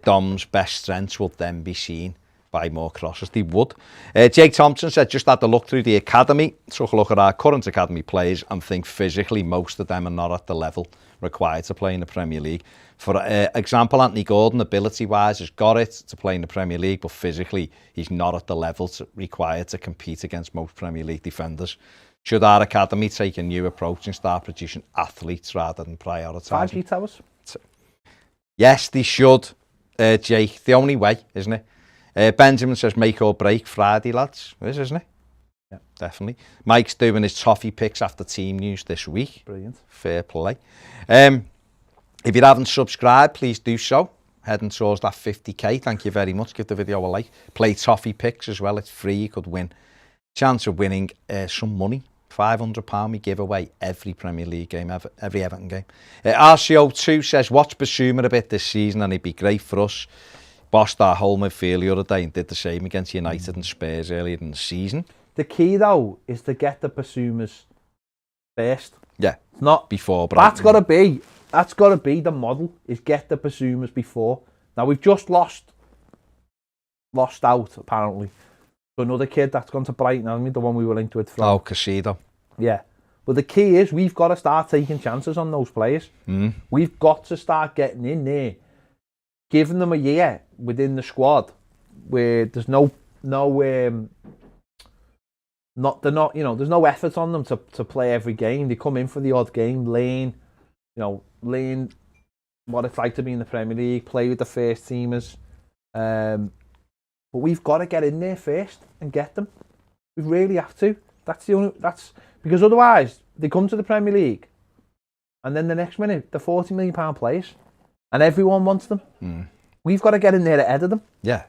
Dom's best strengths will then be seen. by more crosses. They would. Jake Thompson said, just had to look through the academy, took a look at our current academy players and think physically most of them are not at the level required to play in the Premier League. For example, Anthony Gordon, ability-wise, has got it to play in the Premier League, but physically he's not at the level required to compete against most Premier League defenders. Should our academy take a new approach and start producing athletes rather than prioritising? 5G towers? Yes, they should, Jake. The only way, isn't it? Benjamin says make or break Friday, lads. It is, isn't it? Yeah. Definitely. Mike's doing his toffee picks after team news this week. Brilliant. Fair play. If you haven't subscribed, please do so. Heading towards that 50k. Thank you very much. Give the video a like. Play Toffee Picks as well. It's free. You could win. Chance of winning some money. £500 we give away every Premier League game, every Everton game. RCO2 says, watch Basuma a bit this season and it'd be great for us. Bossed our whole midfield the other day and did the same against United and Spurs earlier in the season. The key, though, is to get the Basumas first. Yeah, not before Brighton. That's got to be the model, is get the Basumas before. Now, we've just lost out, apparently, to another kid that's gone to Brighton, hasn't he? The one we were linked to it from. Oh, Casido. Yeah. But the key is we've got to start taking chances on those players. We've got to start getting in there, giving them a year within the squad where there's there's no effort on them to play every game. They come in for the odd game, learn what it's like to be in the Premier League, play with the first teamers. But we've got to get in there first and get them. We really have to. Because otherwise they come to the Premier League and then the next minute they're £40 million players and everyone wants them. We've got to get in there ahead of them. Yeah,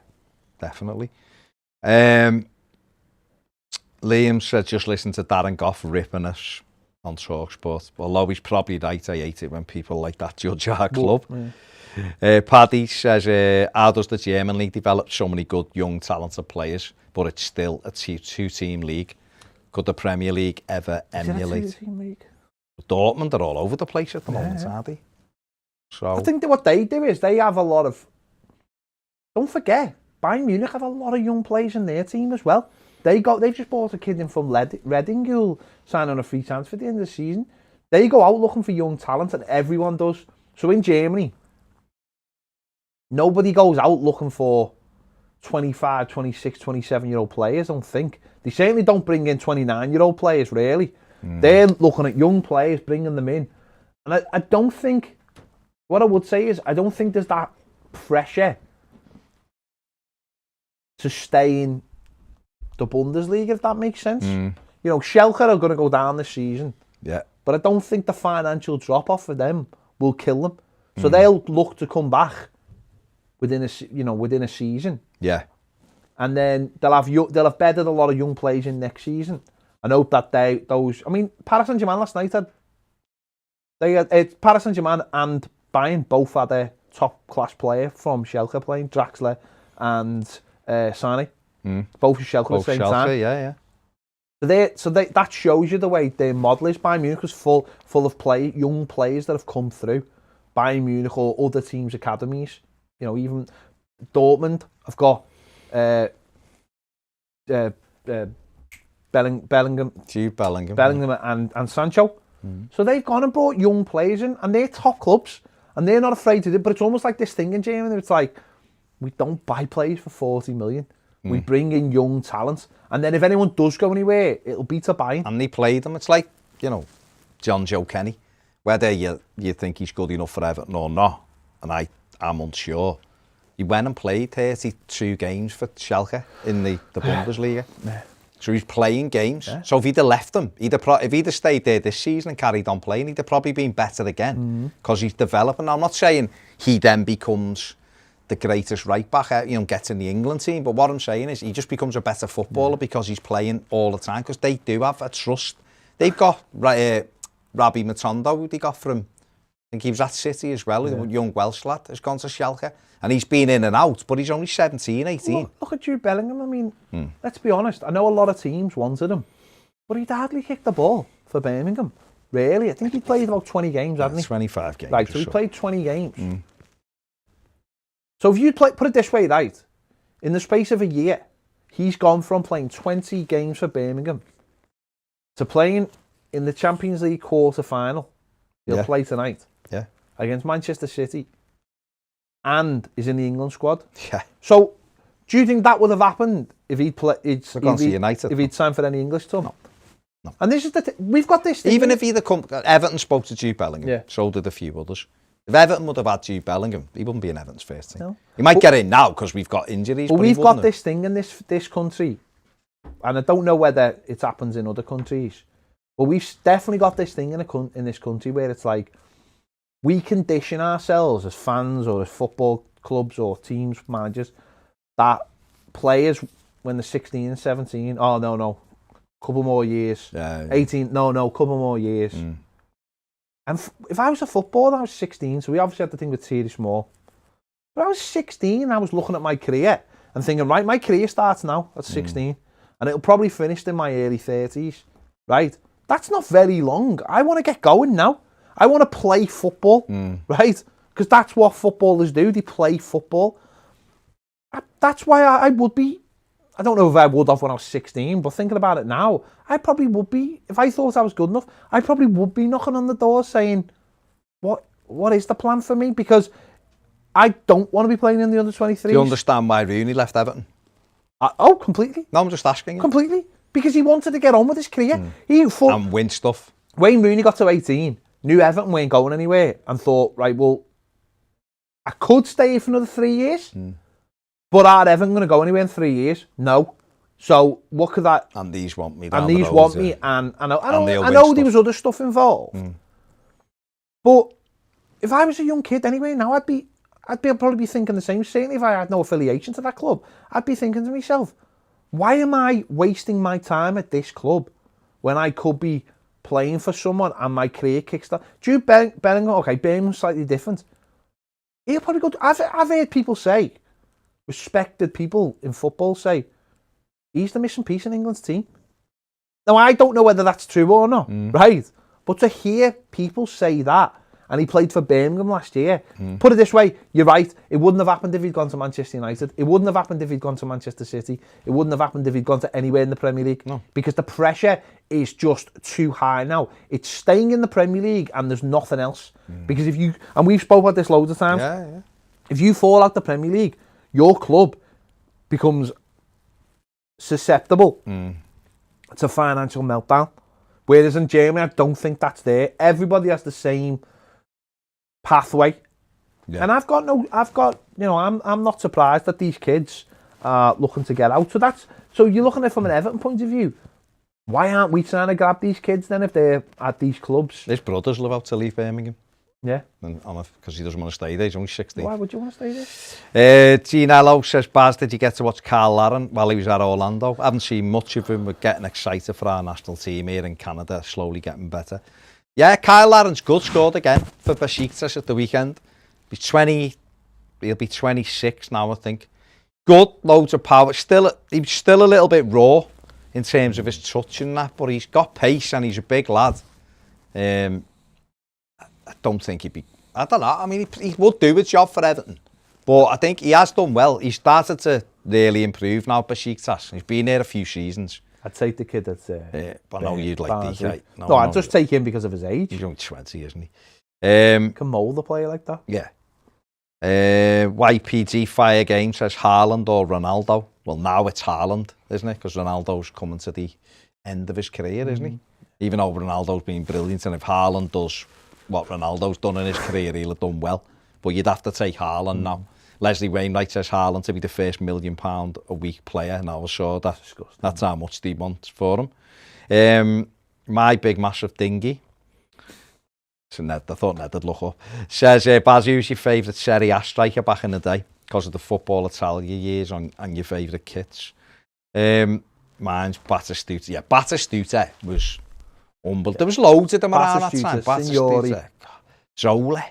definitely. Liam said, just listen to Darren Goff ripping us on TalkSport. Although he's probably right, I hate it when people like that judge our club. Paddy says, how does the German league develop so many good, young, talented players, but it's still a two-team league? Could the Premier League ever emulate? Is it a two-team league? Dortmund are all over the place at the moment, aren't they? So I think that what they do is they have a lot of... Don't forget, Bayern Munich have a lot of young players in their team as well. They've just bought a kid in from Reading who'll sign on a free transfer at the end of the season. They go out looking for young talent, and everyone does. So in Germany, nobody goes out looking for 25, 26, 27-year-old players, I don't think. They certainly don't bring in 29-year-old players, really. They're looking at young players, bringing them in. And I don't think... What I would say is, I don't think there's that pressure to stay in the Bundesliga, if that makes sense. Schalke are going to go down this season. Yeah. But I don't think the financial drop-off for them will kill them. So they'll look to come back within a season. Yeah. And then they'll have bedded a lot of young players in next season. I hope that Paris Saint-Germain last night Paris Saint-Germain and Bayern both had a top-class player from Schalke playing, Draxler and Sane. Both Schalke at the same time. Yeah. That shows you the way their model is. Bayern Munich was full of young players that have come through Bayern Munich or other teams' academies. Even Dortmund have got Bellingham, Jude Bellingham, and Sancho. So they've gone and brought young players in, and they're top clubs, and they're not afraid to do it. But it's almost like this thing in Germany. It's like, we don't buy players for 40 million. We bring in young talent, and then if anyone does go anywhere, it'll be to Bayern. And they play them. It's like, John Joe Kenny. Whether you think he's good enough for Everton or not, and I'm unsure. He went and played 32 games for Schalke in the Bundesliga. So he's playing games. Yeah. So if he'd have left them, if he'd have stayed there this season and carried on playing, he'd have probably been better again because he's developing. Now, I'm not saying he then becomes the greatest right back, gets in the England team, but what I'm saying is he just becomes a better footballer because he's playing all the time, because they do have a trust. They've got Rabbi Matondo, who they got from, I think he was at City as well, a young Welsh lad, has gone to Schalke. And he's been in and out, but he's only 17, 18. Look at Jude Bellingham. I mean, let's be honest. I know a lot of teams wanted him, but he'd hardly kicked the ball for Birmingham. Really? I think he played about 20 games, hadn't he? 25 games. Right, so he played 20 games. So if you put it this way, right, In the space of a year, he's gone from playing 20 games for Birmingham to playing in the Champions League quarter-final. He'll play tonight against Manchester City and is in the England squad. Yeah. So, do you think that would have happened if he'd United. If he'd signed for any English team? No. And this is we've got this thing. Even if he'd have come, Everton spoke to Jude Bellingham, so did a few others. If Everton would have had Jude Bellingham, he wouldn't be in Everton's first team. No. He might get in now because we've got injuries. But we've got this thing in this country, and I don't know whether it happens in other countries, but we've definitely got this thing in this country where it's like we condition ourselves as fans or as football clubs or teams, managers, that players when they're 16 and 17, oh no, couple more years, 18, no, couple more years. And if I was a footballer, I was 16, so we obviously had the thing with Thierry Small. But I was 16, I was looking at my career and thinking, right, my career starts now at 16, and it'll probably finish in my early 30s, right? That's not very long. I want to get going now. I want to play football, right? Because that's what footballers do. They play football. That's why I would be, I don't know if I would have when I was 16, but thinking about it now, I probably would be, if I thought I was good enough, I probably would be knocking on the door saying, what is the plan for me? Because I don't want to be playing in the under-23s. Do you understand why Rooney left Everton? Completely. No, I'm just asking you. Completely. Because he wanted to get on with his career. And win stuff. Wayne Rooney got to 18, knew Everton weren't going anywhere, and thought, right, well, I could stay here for another 3 years, but are Everton going to go anywhere in 3 years? No. So what could that... And these want me. And these want me, and I know there was other stuff involved. But if I was a young kid anyway, now I'd probably be thinking the same. Certainly if I had no affiliation to that club, I'd be thinking to myself, why am I wasting my time at this club when I could be playing for someone and my career kickstart? Jude Bellingham, okay, Birmingham's slightly different. He'll probably go... I've heard people say, respected people in football say, he's the missing piece in England's team. Now, I don't know whether that's true or not, right? But to hear people say that, and he played for Birmingham last year, put it this way, you're right, it wouldn't have happened if he'd gone to Manchester United. It wouldn't have happened if he'd gone to Manchester City. It wouldn't have happened if he'd gone to anywhere in the Premier League. No. Because the pressure is just too high now. It's staying in the Premier League and there's nothing else. Because if you, and we've spoken about this loads of times, if you fall out the Premier League, your club becomes susceptible to financial meltdown. Whereas in Germany, I don't think that's there. Everybody has the same pathway. Yeah. And I'm not surprised that these kids are looking to get out. So you're looking at it from an Everton point of view. Why aren't we trying to grab these kids then if they're at these clubs? His brothers live out to leave Birmingham. Yeah. Because he doesn't want to stay there. He's only 16. Why would you want to stay there? Ginello says, Baz, did you get to watch Carl Larin while he was at Orlando? I haven't seen much of him. We're getting excited for our national team here in Canada, slowly getting better. Yeah, Kyle Laren's good, scored again for Besiktas at the weekend. He'll be 26 now, I think. Good, loads of power. He's still a little bit raw in terms of his touch and that, but he's got pace and he's a big lad. I don't think he'd be... I don't know. I mean, he would do his job for Everton. But I think he has done well. He started to really improve now, Besiktas. He's been there a few seasons. I'd take the kid that's... but no, you'd like DK. No, I'd just take him because of his age. He's only 20, isn't he? Can mould a player like that. Yeah. YPG Fire Game says Haaland or Ronaldo. Well, now it's Haaland, isn't it? Because Ronaldo's coming to the end of his career, isn't he? Even though Ronaldo's been brilliant, and if Haaland does what Ronaldo's done in his career, he'll have done well. But you'd have to take Haaland now. Leslie Wainwright says Haaland to be the first £1 million a week player. Now I saw that. That's how much they want for him. My big massive dinghy. So Ned, I thought Ned would look up. Says, Baz, who's your favourite Serie A striker back in the day? Because of the football Italia years and your favourite kits. Mine's Batistuta. Yeah, Batistuta was unbelievable. There was loads of them around that time. Batistuta, Zola,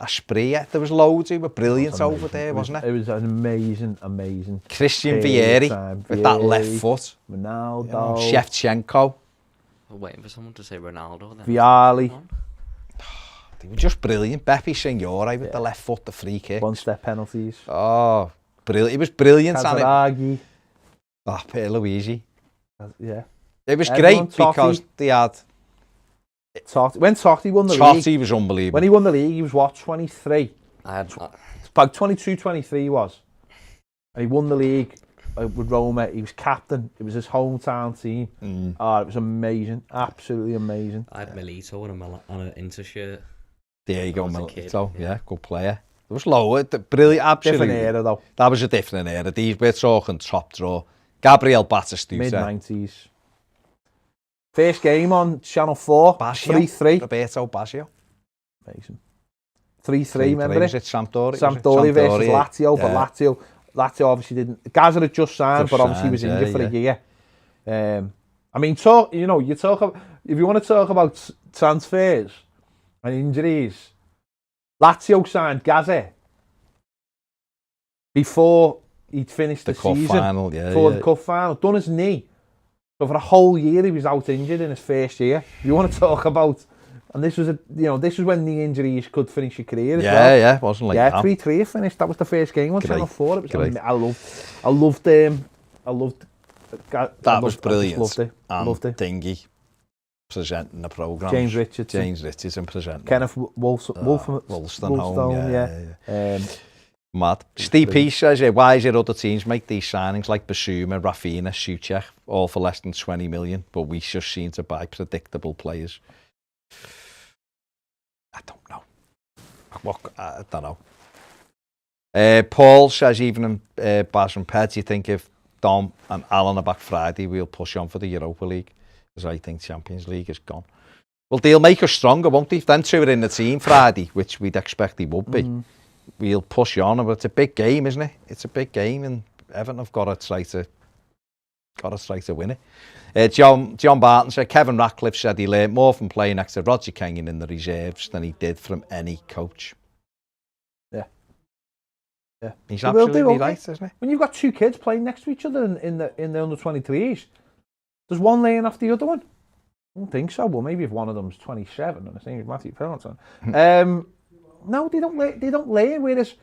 Asprilla. There was loads who were brilliant over there, wasn't it? It was an amazing. Christian Vieri with that left foot. Ronaldo. Shevchenko. We're waiting for someone to say Ronaldo then. Vialli. They were just brilliant. Beppe Signore with the left foot, the free kick. One-step penalties. Oh, brilliant. He was brilliant. Kazaragi. Oh, Peter Luigi. Yeah. It was Everyone, great because Toffee. they had... When Totti won the league. Totti was unbelievable. When he won the league, he was what, 23? I had, About 22, 23 he was. And he won the league with Roma. He was captain. It was his hometown team. Oh, it was amazing. Absolutely amazing. I had Milito on an Inter shirt. There you go, When I was a kid, Milito. Yeah, good player. It was lower. Brilliant, absolutely. Different era, though. That was a different era. We're talking top draw. Gabriel Batistuta. Mid-90s. First game on Channel 4. Baggio. 3-3. Roberto Baggio. Amazing. 3-3, remember Was it? it Sampdoria? Sampdoria versus Lazio, but Yeah. Lazio obviously didn't. Gaza had just signed, but obviously he was injured for a year. I mean, you talk about, if you want to talk about transfers and injuries, Lazio signed Gaza before he'd finished the cup season, final, the cup final, done his knee. So for a whole year he was out injured in his first year. If you want to talk about, and this was this was when the injuries could finish your career as well. Yeah, it wasn't like that. 3-3 it finished. That was the first game on Channel 4. It was great. I loved That was brilliant. I just loved it. And Loved it. Dingy presenting the programme. James Richardson. presenting. Kenneth Wolfstone, yeah. Mad. Steve P says, why is it other teams make these signings like Basuma, Rafinha, Suchek, all for less than 20 million, but we just seem to buy predictable players? I don't know. I don't know. Paul says, even in Baz and Ped, you think if Dom and Alan are back Friday, we'll push on for the Europa League, because I think Champions League is gone. Well, they'll make us stronger, won't they? If them two are in the team Friday, which we'd expect they would be, we'll push on. But it's a big game, isn't it? It's a big game, and Everton have got to try to win it. John Barton said, Kevin Ratcliffe said he learned more from playing next to Roger Kenyon in the reserves than he did from any coach. Yeah. He's absolutely right, isn't he? When you've got two kids playing next to each other in the under-23s, does one laying off the other one? I don't think so. Well, maybe if one of them's 27 and the same as Mathew Pennington. No, they don't lay. Whereas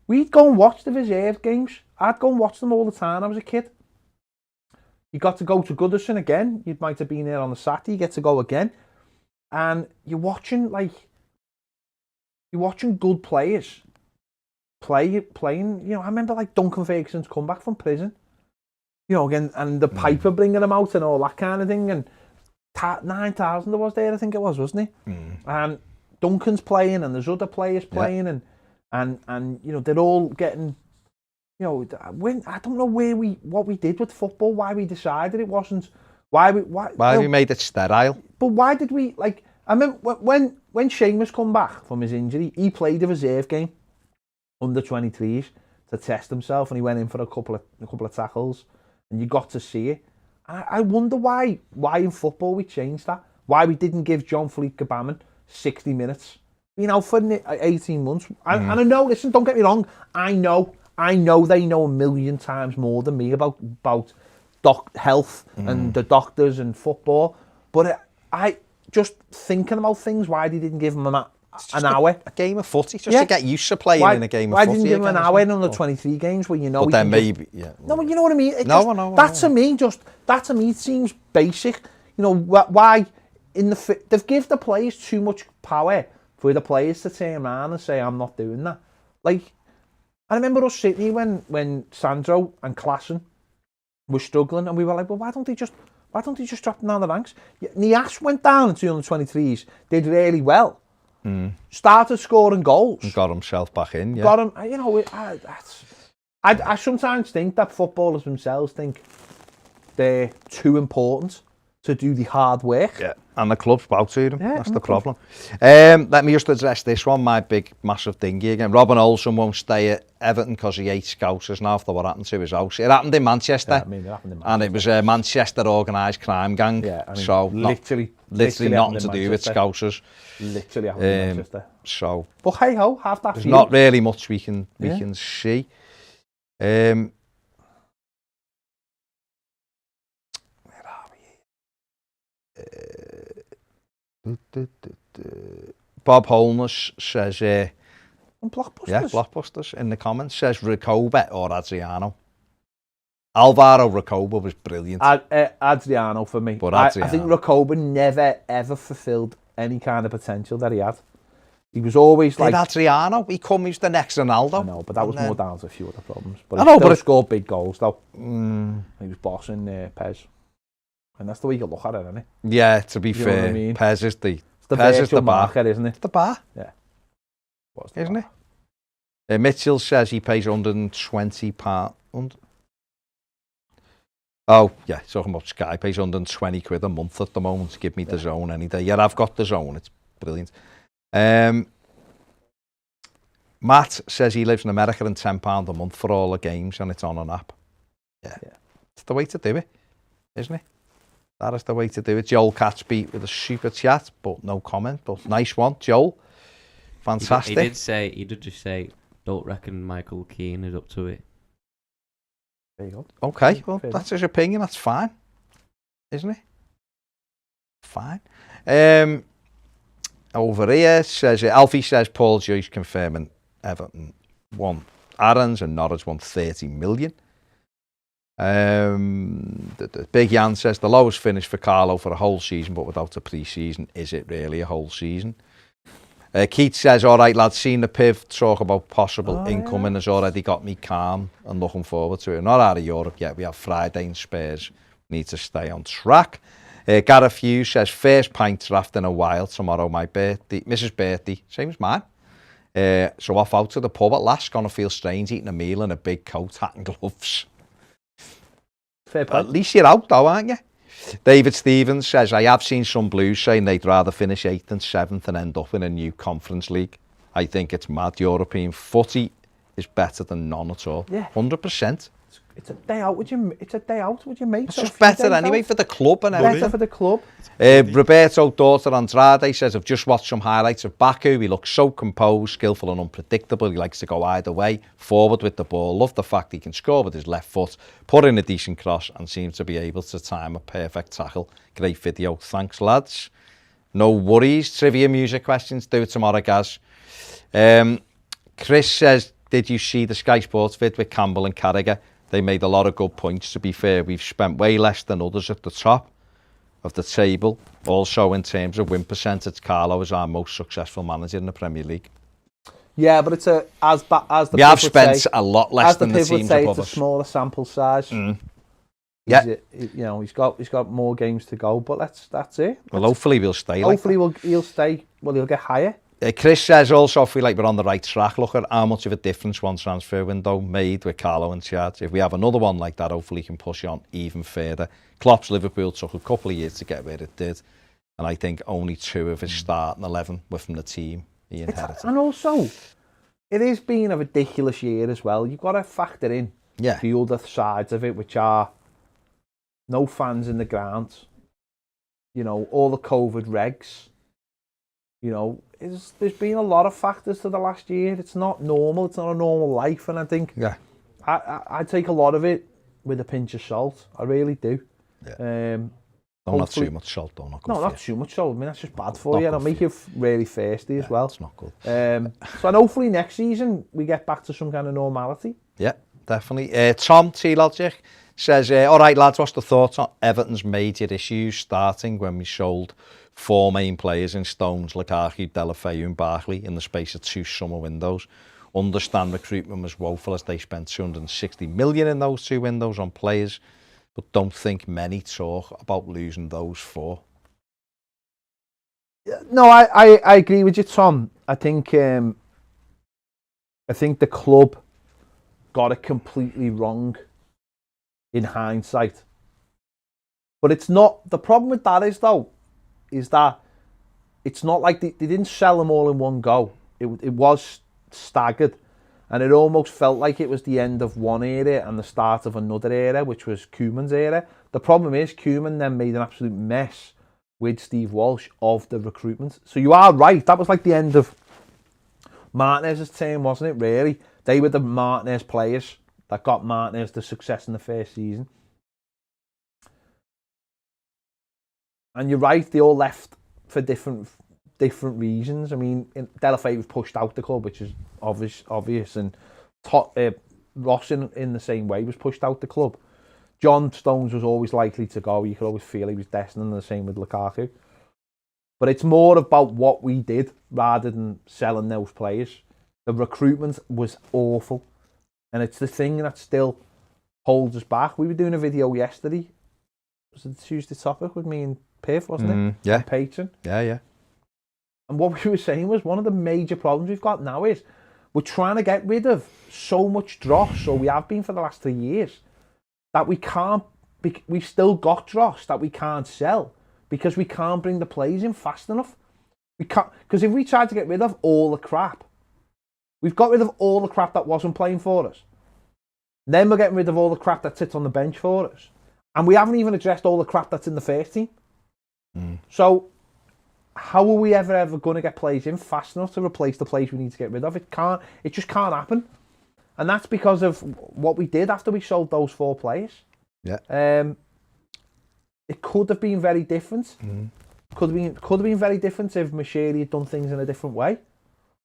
we'd go and watch the reserve games. I'd go and watch them all the time. I was a kid. You got to go to Goodison again. You might have been there on the Saturday. You get to go again, and you're watching good players playing. You know, I remember like Duncan Ferguson's come back from prison. You know, again, and the Piper bringing him out and all that kind of thing, and 9,000 there was there, I think it was, wasn't he? And Duncan's playing, and there's other players playing, and you know, they're all getting, you know, I don't know what we did with football, why we decided it wasn't, why we made it sterile. But why did we, like, I remember when Seamus come back from his injury, he played a reserve game under 23s to test himself, and he went in for a couple of tackles, and you got to see it. I wonder why in football we changed that. Why we didn't give John Philippe Gbamin 60 minutes. Been out for 18 months. And I know, listen, don't get me wrong. I know they know a million times more than me about health and the doctors and football. But I just thinking about things, why they didn't give him an hour. A game of footy, just to get used to playing in a game of footy. Why didn't give him an hour in the 23 games where you know... But then maybe, No, you know what I mean? That to me seems basic. You know, why they've given the players too much power for the players to turn around and say, I'm not doing that. Like, I remember us sitting here when Sandro and Klassen were struggling, and we were like, well, why don't they just drop them down the ranks? Niasse went down into the under-23s, did really well. Started scoring goals. And got himself back in, Got him, you know, I sometimes think that footballers themselves think they're too important to do the hard work. Yeah, and the club's bow to them. That's the problem. Let me just address this one, my big, massive thingy again. Robin Olsen won't stay at Everton because he hates Scousers now after what happened to his house. It happened in Manchester. Yeah, I mean, it happened in Manchester. And it was a Manchester organised crime gang. Yeah, I mean, so literally nothing to do with Scousers. Literally happened in Manchester. So, but hey ho, have that. There's not really much we can see. Where are we? Bob Holness says, On Blockbusters? Yeah, Blockbusters in the comments. Says Recoba or Adriano. Alvaro Recoba was brilliant. Adriano for me. But I think Recoba never, ever fulfilled any kind of potential that he had. He was always like... Adriano, he was the next Ronaldo. I know, but that was more down to a few other problems. But he still scored big goals, though. He was bossing Pez. And that's the way you look at it, isn't it? Yeah, to be fair, know what I mean? Pez is the... It's the virtual market, isn't it? It's the bar. Yeah. Isn't it? Mitchell says he pays £120. Oh, yeah, talking about Sky, pays £120 a month at the moment to give me the zone any day. Yeah, I've got the zone, it's brilliant. Matt says he lives in America and £10 a month for all the games and it's on an app. Yeah. It's the way to do it, isn't it? That is the way to do it. Joel Catchby with a super chat, but no comment. But nice one, Joel. Fantastic. He did just say, don't reckon Michael Keane is up to it. There you go. Okay, well, that's his opinion. That's fine, isn't it? Fine. Over here says Alfie says Paul Joyce confirming Everton won Aaron's and Norwich won 30 million. The Big Jan says the lowest finish for Carlo for a whole season, but without a pre-season. Is it really a whole season? Keith says, all right, lads, seen the Piv talk about possible incoming has already got me calm and looking forward to it. Not out of Europe yet. We have Friday and Spurs. Need to stay on track. Gareth Hughes says, first pint draft in a while tomorrow, my birthday. Mrs. Birthday, same as mine. So off out to the pub at last. Gonna feel strange eating a meal in a big coat, hat and gloves. Fair play. At least you're out though, aren't you? David Stevens says, I have seen some Blues saying they'd rather finish 8th and 7th and end up in a new Conference League. I think it's mad. European footy is better than none at all. Yeah. 100%. It's a day out with your mates. It's just better anyway for the club and everything. Better for the club. Roberto Daughter Andrade says, I've just watched some highlights of Baku. He looks so composed, skillful and unpredictable. He likes to go either way, forward with the ball. Love the fact he can score with his left foot, put in a decent cross and seems to be able to time a perfect tackle. Great video. Thanks, lads. No worries. Trivia music questions. Do it tomorrow, guys. Chris says, did you see the Sky Sports vid with Campbell and Carragher? They made a lot of good points, to be fair. We've spent way less than others at the top of the table. Also, in terms of win percentage, Carlo is our most successful manager in the Premier League. Yeah, but it's as the we have spent a lot less than the teams above us. It's a smaller sample size. Yeah, he's got more games to go, but that's it. Well, hopefully we'll stay. Hopefully he'll stay. Well, he'll get higher. Chris says also, I feel like we're on the right track. Look at how much of a difference one transfer window made with Carlo in charge. If we have another one like that, hopefully he can push on even further. Klopp's Liverpool took a couple of years to get where it did. And I think only 2 of his starting 11 were from the team he inherited. And also, it is being a ridiculous year as well. You've got to factor in the other sides of it, which are no fans in the ground, all the COVID regs. There's been a lot of factors to the last year. It's not normal. It's not a normal life. And I think I take a lot of it with a pinch of salt. I really do. Yeah. Don't have too much salt, though. Not too much salt. I mean, that's just bad for you. It'll make you really thirsty as well. It's not good. So hopefully next season we get back to some kind of normality. Yeah, definitely. Tom T-Logic says, all right, lads, what's the thoughts on Everton's major issues starting when we sold 4 main players in Stones, Lukaku, Deulofeu and Barkley in the space of 2 summer windows? Understand recruitment was woeful as they spent 260 million in those 2 windows on players, but don't think many talk about losing those 4. No, I agree with you, Tom. I think the club got it completely wrong in hindsight. But it's not, the problem with that is that it's not like they didn't sell them all in one go. It was staggered, and it almost felt like it was the end of one era and the start of another era, which was Koeman's era. The problem is Koeman then made an absolute mess with Steve Walsh of the recruitment. So you are right, that was like the end of Martinez's term, wasn't it, really? They were the Martinez players that got Martinez the success in the first season. And you're right, they all left for different different reasons. I mean, Delafay was pushed out the club, which is obvious, and Ross in the same way was pushed out the club. John Stones was always likely to go. You could always feel he was destined, and the same with Lukaku. But it's more about what we did rather than selling those players. The recruitment was awful, and it's the thing that still holds us back. We were doing a video yesterday. Was it the Tuesday topic with me and Piff, wasn't it? Yeah. Patron. Yeah. And what we were saying was one of the major problems we've got now is we're trying to get rid of so much dross, or we have been for the last 3 years, that we can't. We've still got dross that we can't sell because we can't bring the players in fast enough. We can't, because if we tried to get rid of all the crap, we've got rid of all the crap that wasn't playing for us. Then we're getting rid of all the crap that sits on the bench for us. And we haven't even addressed all the crap that's in the first team. So how are we ever going to get players in fast enough to replace the players we need to get rid of? It just can't happen. And that's because of what we did after we sold those 4 players. Yeah. It could have been very different. Could have been very different if Managerial had done things in a different way,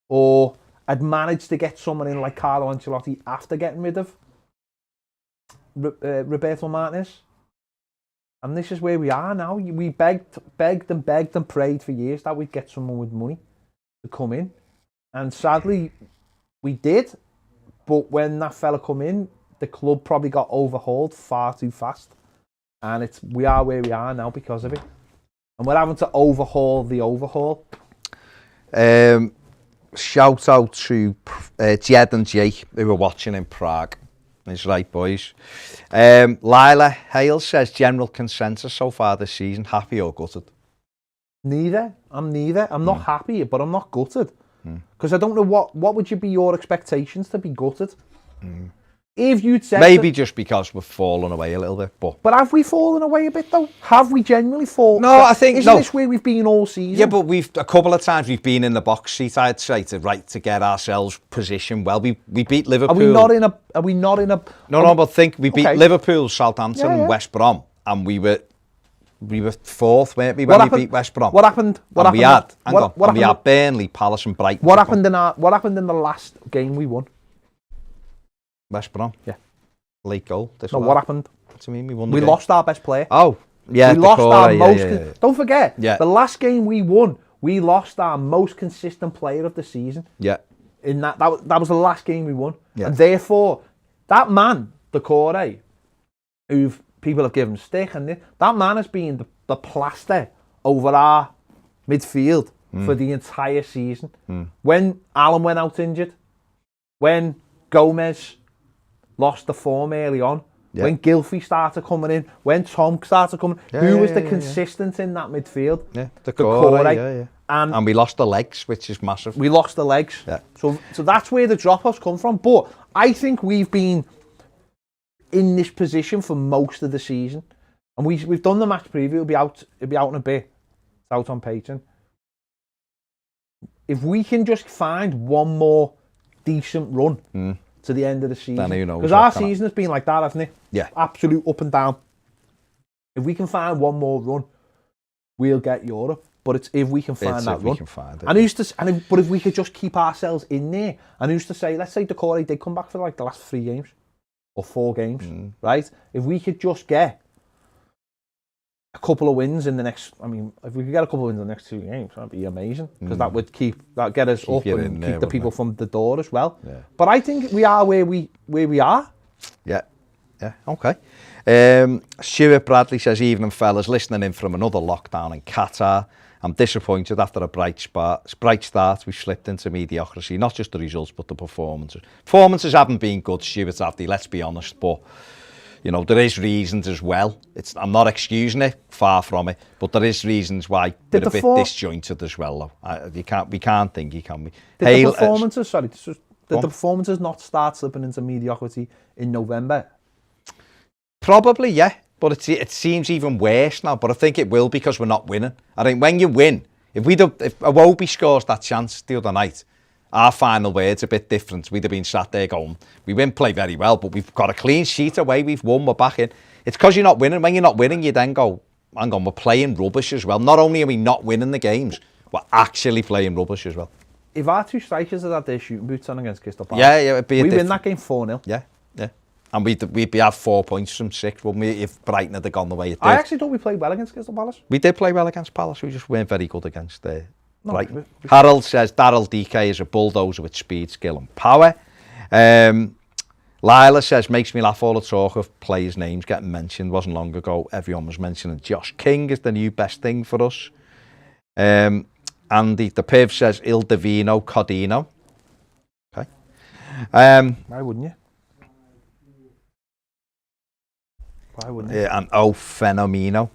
or had managed to get someone in like Carlo Ancelotti after getting rid of Roberto Martinez. And this is where we are now. We begged and prayed for years that we'd get someone with money to come in, and sadly we did. But when that fella come in, the club probably got overhauled far too fast. And we are where we are now because of it. And we're having to overhaul the overhaul. Shout out to Jed and Jake, who were watching in Prague. That's right, boys. Lila Hale says, general consensus so far this season, happy or gutted? Neither. I'm not happy, but I'm not gutted. Because I don't know what would be your expectations to be gutted? If you'd said maybe just because we've fallen away a little bit, but have we fallen away a bit though? Have we genuinely fallen? No, I think isn't this where we've been all season? Yeah, but a couple of times we've been in the box seat, I'd say, to get ourselves positioned well. We beat Liverpool. Are we not in a? No, but think we beat Liverpool, Southampton, and West Brom, and we were 4th, weren't we, when we beat West Brom? What happened? We had Burnley, Palace, and Brighton. What happened in the last game we won? West Brom. Yeah. Late goal. What happened? What do you mean? We won. We lost our best player. Oh, yeah. We lost our most. Don't forget. Yeah. The last game we won, we lost our most consistent player of the season. Yeah. In that was the last game we won, and therefore that man, Decore, who people have given stick, and that man has been the plaster over our midfield for the entire season. When Alan went out injured, when Gomez lost the form early on, when Gylfi started coming in, when Tom started coming, who was the consistent in that midfield? Yeah, Decore, and we lost the legs, which is massive. We lost the legs. Yeah. So that's where the drop-offs come from. But I think we've been in this position for most of the season. And we've done the match preview. It'll be out in a bit. It's out on Patreon. If we can just find one more decent run to the end of the season, because our season has been like that, hasn't it? Yeah. Absolute up and down. If we can find one more run, we'll get Europe. But it's if we can find that run. But if we could just keep ourselves in there, and who's to say, let's say Decore did come back for like the last 3 games or 4 games, right? If we could just get a couple of wins in the next, if we could get a couple of wins in the next 2 games, that'd be amazing, because that would get us up and keep the people from the door as well. Yeah. But I think we are where we are. Yeah, okay. Stuart Bradley says, evening fellas, listening in from another lockdown in Qatar. I'm disappointed after a bright start. We slipped into mediocrity, not just the results, but the performances. Performances haven't been good, Stuart Bradley, let's be honest, but there is reasons as well. I'm not excusing it, far from it, but there is reasons why we're a bit disjointed as well, though. We can't think, can we? Did the performances not start slipping into mediocrity in November? Probably, yeah. But it seems even worse now. But I think it will, because we're not winning. I think when you win, if Iwobi scores that chance the other night, our final word's a bit different. We'd have been sat there going, we won't play very well, but we've got a clean sheet away, we've won, we're back in. It's because you're not winning. When you're not winning, you then go, hang on, we're playing rubbish as well. Not only are we not winning the games, were actually playing rubbish as well. If our 2 strikers had their shooting boots on against Crystal Palace, It'd be we win that game 4-0. Yeah. And we'd be have 4 points from 6, wouldn't we, if Brighton had gone the way it did. I actually thought we played well against Crystal Palace. We did play well against Palace, we just weren't very good against Brighton. Harold says Daryl DK is a bulldozer with speed, skill and power. Lila says, makes me laugh all the talk of players' names getting mentioned. Wasn't long ago, everyone was mentioning Josh King is the new best thing for us. Andy, the Piv says Il Divino Codino. Okay. Why wouldn't you? Why wouldn't you? And O Fenomeno.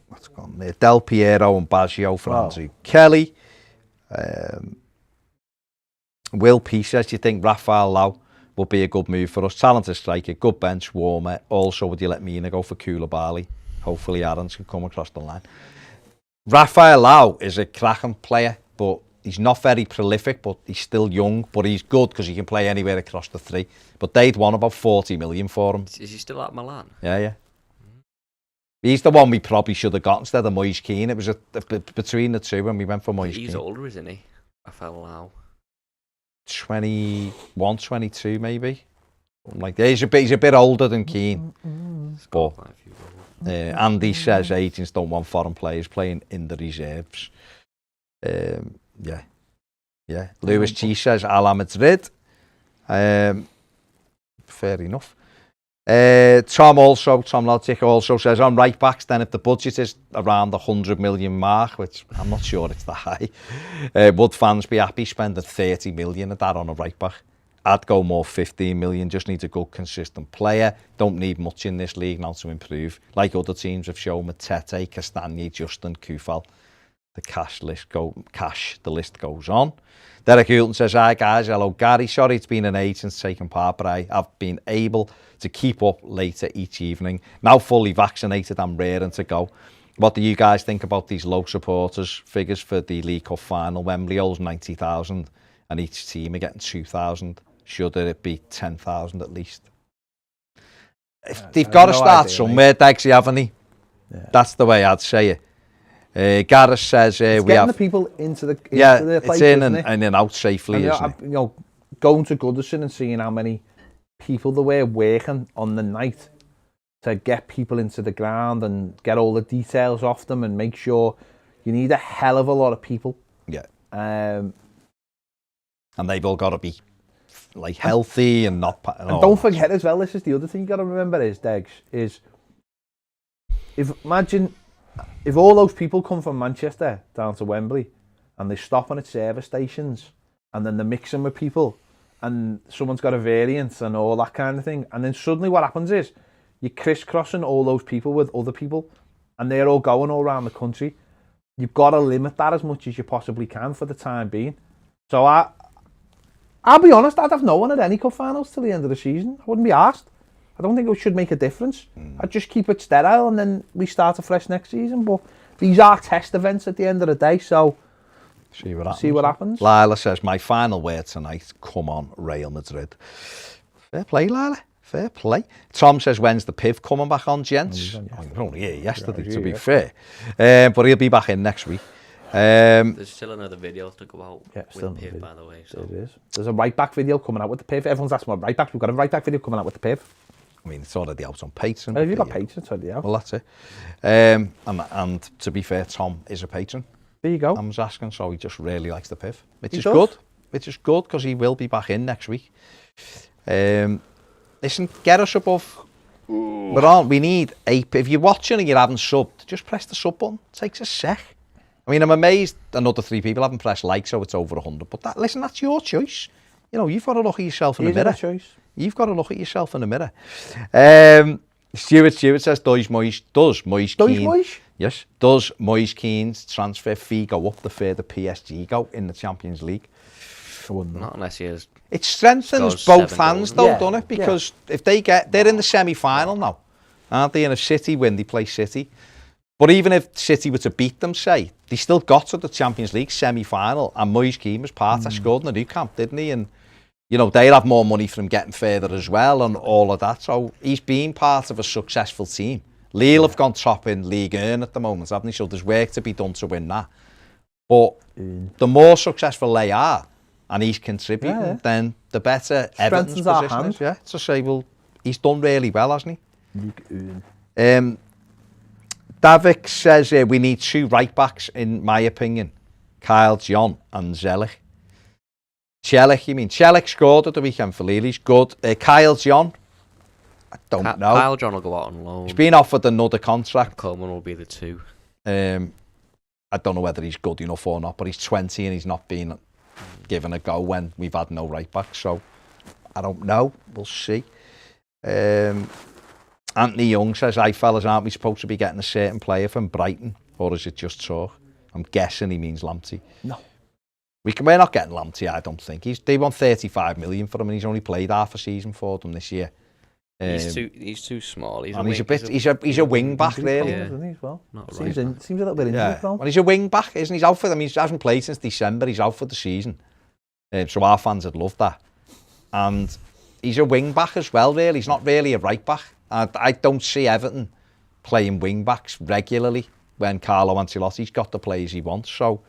What's gone there? Del Piero and Baggio for Andrew Kelly. Will P says, do you think Rafael Lau will be a good move for us? Talented striker, good bench warmer. Also, would you let Mina go for Koulibaly? Hopefully Aarons can come across the line. Rafael Lau is a cracking player, but he's not very prolific, but he's still young, but he's good because he can play anywhere across the 3. But they'd won about 40 million for him. Is he still at Milan? Yeah. He's the one we probably should have got instead of Moise Keane. It was between the two when we went for Moise Keane. He's older, isn't he? Rafael Lau. 21, 22 maybe. Like he's a bit older than Keane. But Andy says agents don't want foreign players playing in the reserves. Yeah. Lewis G says Ala Madrid. Fair enough. Tom Logic also says on right backs then if the budget is around the 100 million mark, which I'm not sure it's that high, would fans be happy spending 30 million of that on a right back? I'd go more 15 million, just needs a good consistent player. Don't need much in this league now to improve. Like other teams have shown with Tete, Castagne, Justin, Kufal. The list goes on. Derek Hulton says, hi guys, hello Gary, sorry it's been an age since taking part, but I have been able to keep up later each evening. Now fully vaccinated, I'm raring to go. What do you guys think about these low supporters figures for the League Cup final? Wembley holds 90,000 and each team are getting 2,000. Should it be 10,000 at least? They've got to start somewhere, Dexy, haven't they? Yeah. That's the way I'd say it. Gareth says it's we have the people into the place, it's in and out safely, isn't it? Going to Goodison and seeing how many people there were working on the night to get people into the ground and get all the details off them and make sure you need a hell of a lot of people. Yeah. And they've all got to be like healthy and not. And don't forget as well. This is the other thing you got to remember is Degs is imagine. If all those people come from Manchester down to Wembley and they're stopping at service stations and then they're mixing with people and someone's got a variant and all that kind of thing, and then suddenly what happens is you're crisscrossing all those people with other people and they're all going all around the country. You've got to limit that as much as you possibly can for the time being. So I'll be honest, I'd have no one at any cup finals till the end of the season. I wouldn't be asked. I don't think it should make a difference. I'd just keep it sterile and then we start afresh next season. But these are test events at the end of the day, so see what happens. Lila says, my final word tonight, come on, Real Madrid. Fair play, Lila. Fair play. Tom says, when's the Piv coming back on, gents? He was only here yesterday, to be fair. But he'll be back in next week. There's still another video to go out with Piv, by the way. So. There is. There's a right back video coming out with the Piv. Everyone's asking about right backs. We've got a right back video coming out with the Piv. I mean, it's already out on Patreon. Have you got Patreon? It's already out. Well, that's it. And to be fair, Tom is a patron. There you go. I was asking, so he just really likes the Piv, which is good. Which is good because he will be back in next week. Listen, get us above. We're on. We need if you're watching and you haven't subbed, just press the sub button. It takes a sec. I mean, I'm amazed another 3 people haven't pressed like, so it's over 100. But listen, that's your choice. You know, you've got to look at yourself in the mirror. Choice. You've got to look at yourself in the mirror. Stuart says, does Moise Keane? Yes. Does Moise Keane's transfer fee go up the further PSG go in the Champions League? Not unless he has. It strengthens both hands, though, doesn't it? Because if they're in the semi-final now, aren't they? And if City win, they play City. But even if City were to beat them, say, they still got to the Champions League semi-final, and Moise Keane was part. I scored in the new camp, didn't he? And you know, they'll have more money from getting further as well and all of that. So he's been part of a successful team Lille have gone top in League 1 at the moment, haven't they? So there's work to be done to win that. But the more successful they are, and he's contributing, then the better Everton's position is. Yeah, to say, well, he's done really well, hasn't he? Davik says we need 2 right-backs, in my opinion. Kyle John and Zelich. Celik, you mean? Celik scored at the weekend for Lille. He's good. Kyle John, I don't know. Kyle John will go out on loan. He's been offered another contract. Coleman will be the 2. I don't know whether he's good enough or not, but he's 20 and he's not been given a go when we've had no right back. So I don't know. We'll see. Anthony Young says, "Hi fellas, aren't we supposed to be getting a certain player from Brighton, or is it just talk?" I'm guessing he means Lamptey. No. We're not getting Lamptey, I don't think. They want 35 million for him, and he's only played half a season for them this year. He's too small. He's a wing back, really. Yeah. Isn't he, as well? Seems a little bit injured, though. Well, he's a wing back, isn't he? He's out for them. He hasn't played since December. He's out for the season. So our fans would love that. And he's a wing back as well, really. He's not really a right back. I don't see Everton playing wing backs regularly when Carlo Ancelotti's got the players he wants. So,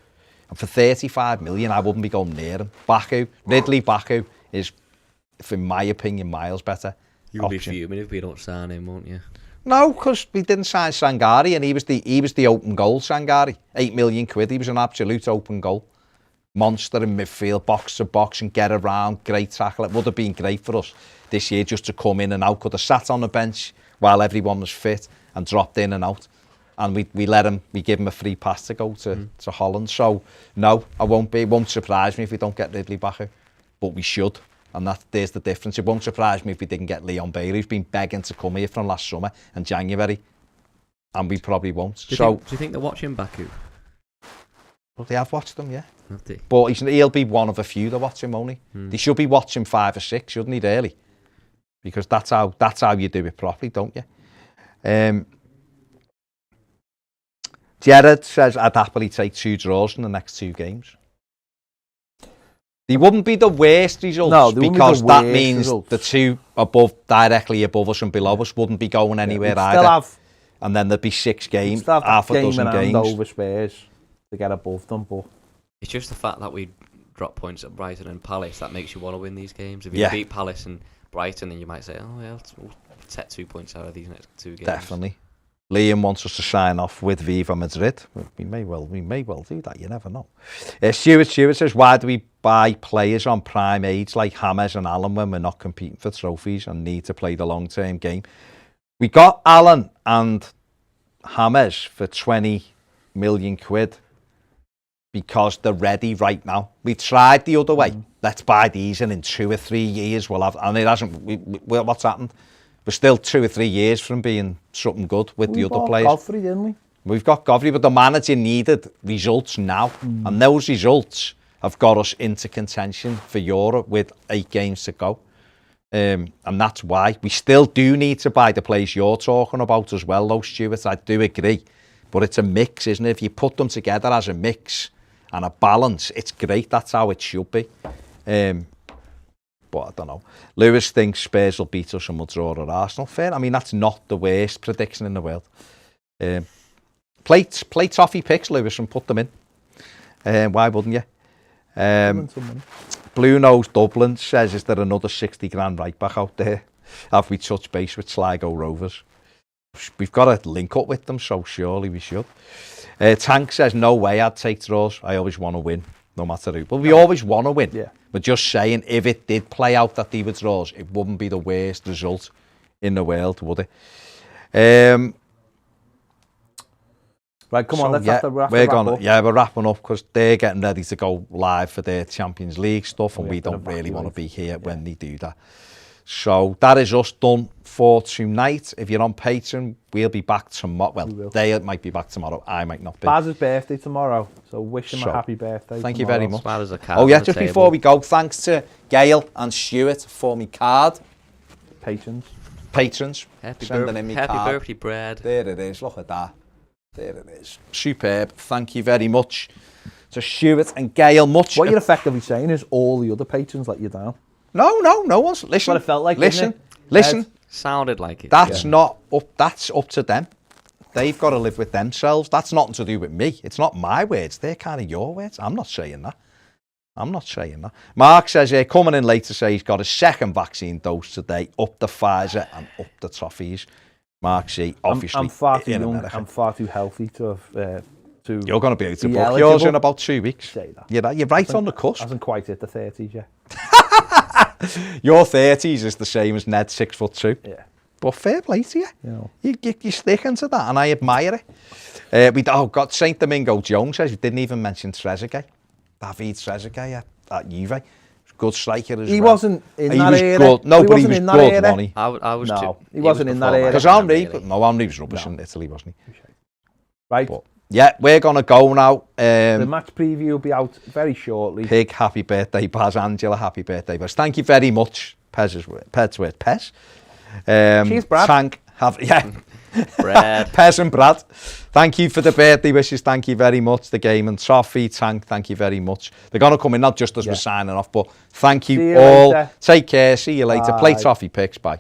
and for 35 million, I wouldn't be going near him. Ridley Baku is, in my opinion, miles better. You'll be fuming if we don't sign him, won't you? No, because we didn't sign Sangari, and he was the open goal, Sangari. £8 million. He was an absolute open goal. Monster in midfield, box to box and get around, great tackle. It would have been great for us this year just to come in and out. Could have sat on the bench while everyone was fit and dropped in and out. And we give him a free pass to go to Holland. So, no, it won't surprise me if we don't get Ridley Baku. But we should. And there's the difference. It won't surprise me if we didn't get Leon Bailey, who's been begging to come here from last summer and January. And we probably won't. Do you think they're watching Baku? Well, they have watched them, yeah. Have they? But he'll be one of a few that watch him only. They should be watching 5 or 6, shouldn't he, really? Because that's how you do it properly, don't you? Jared says, "I'd happily take 2 draws in the next 2 games." They wouldn't be the worst results, because that means results. The 2 directly above us and below us wouldn't be going anywhere either. And then there'd be 6 games, half a dozen games over Spurs to get above them. But it's just the fact that we drop points at Brighton and Palace that makes you want to win these games. If you beat Palace and Brighton, then you might say, "Oh yeah, we'll take 2 points out of these next 2 games." Definitely. Liam wants us to sign off with Viva Madrid. We may well do that. You never know. Stuart says, "Why do we buy players on prime age like James and Allen when we're not competing for trophies and need to play the long-term game?" We got Allen and James for 20 million quid because they're ready right now. We tried the other way. Let's buy these, and in 2 or 3 years we'll have. And it hasn't. What's happened? We're still 2 or 3 years from being something good with the other players. Godfrey, didn't we? We've got Godfrey, but the manager needed results now, and those results have got us into contention for Europe with 8 games to go. And that's why we still do need to buy the players you're talking about as well, though, Stuart. I do agree. But it's a mix, isn't it? If you put them together as a mix and a balance, it's great. That's how it should be. But I don't know. Lewis thinks Spurs will beat us and we'll draw at Arsenal. Fair. I mean, that's not the worst prediction in the world. Play Toffee Picks, Lewis, and put them in. Why wouldn't you? Blue Nose Dublin says, "Is there another 60 grand right back out there? Have we touched base with Sligo Rovers?" We've got a link up with them, so surely we should. Tank says, "No way I'd take draws. I always want to win, no matter who." Well, we always want to win. Yeah. But just saying, if it did play out that they were draws, it wouldn't be the worst result in the world, would it? Right, come on, let's wrap up. We're wrapping up because they're getting ready to go live for their Champions League stuff, and we don't really want to be here when they do that. So that is us done for tonight. If you're on Patreon, we'll be back tomorrow. Well, they might be back tomorrow. I might not be. Baz's birthday tomorrow, so wish him a happy birthday. Thank you very much. Oh yeah, just before we go, thanks to Gail and Stuart for me card. Patrons. Happy birthday, Brad. There it is. Look at that. There it is. Superb. Thank you very much to Stuart and Gail. What you're effectively saying is all the other patrons let you down. No one's. Listen. What it felt like. Listen. Sounded like it. That's not up. That's up to them. They've got to live with themselves. That's nothing to do with me. It's not my words. They're kind of your words. I'm not saying that. Mark says here, coming in late to say he's got a second vaccine dose today, up the Pfizer and up the Toffees. Mark C, obviously I'm far too in young. America. I'm far too healthy to have. You're going to be able to be book yours in eligible. about 2 weeks. Say that. You're right on the cusp. Hasn't quite hit the 30s yet. Your 30s is the same as Ned's 6'2". Yeah. But fair play to you. You know. You're sticking to that, and I admire it. St. Domingo Jones says we didn't even mention Trezeguet. David Trezeguet at Juve. Good striker as well. He wasn't in that era. Good. No, but he was in that good, era. wasn't he? I was No, too. he wasn't in that era. Because Henry was rubbish in Italy, wasn't he? Right. But, yeah, we're going to go now. The match preview will be out very shortly. Pig, happy birthday, Baz. Angela, happy birthday, Baz. Thank you very much. Pez. Cheers, Brad. Brad. Pez and Brad. Thank you for the birthday wishes. Thank you very much. The game and Toffee, Tank, thank you very much. They're going to come in, not just as we're signing off, but thank you all. Later. Take care. See you later. Bye. Play Toffee Picks. Bye.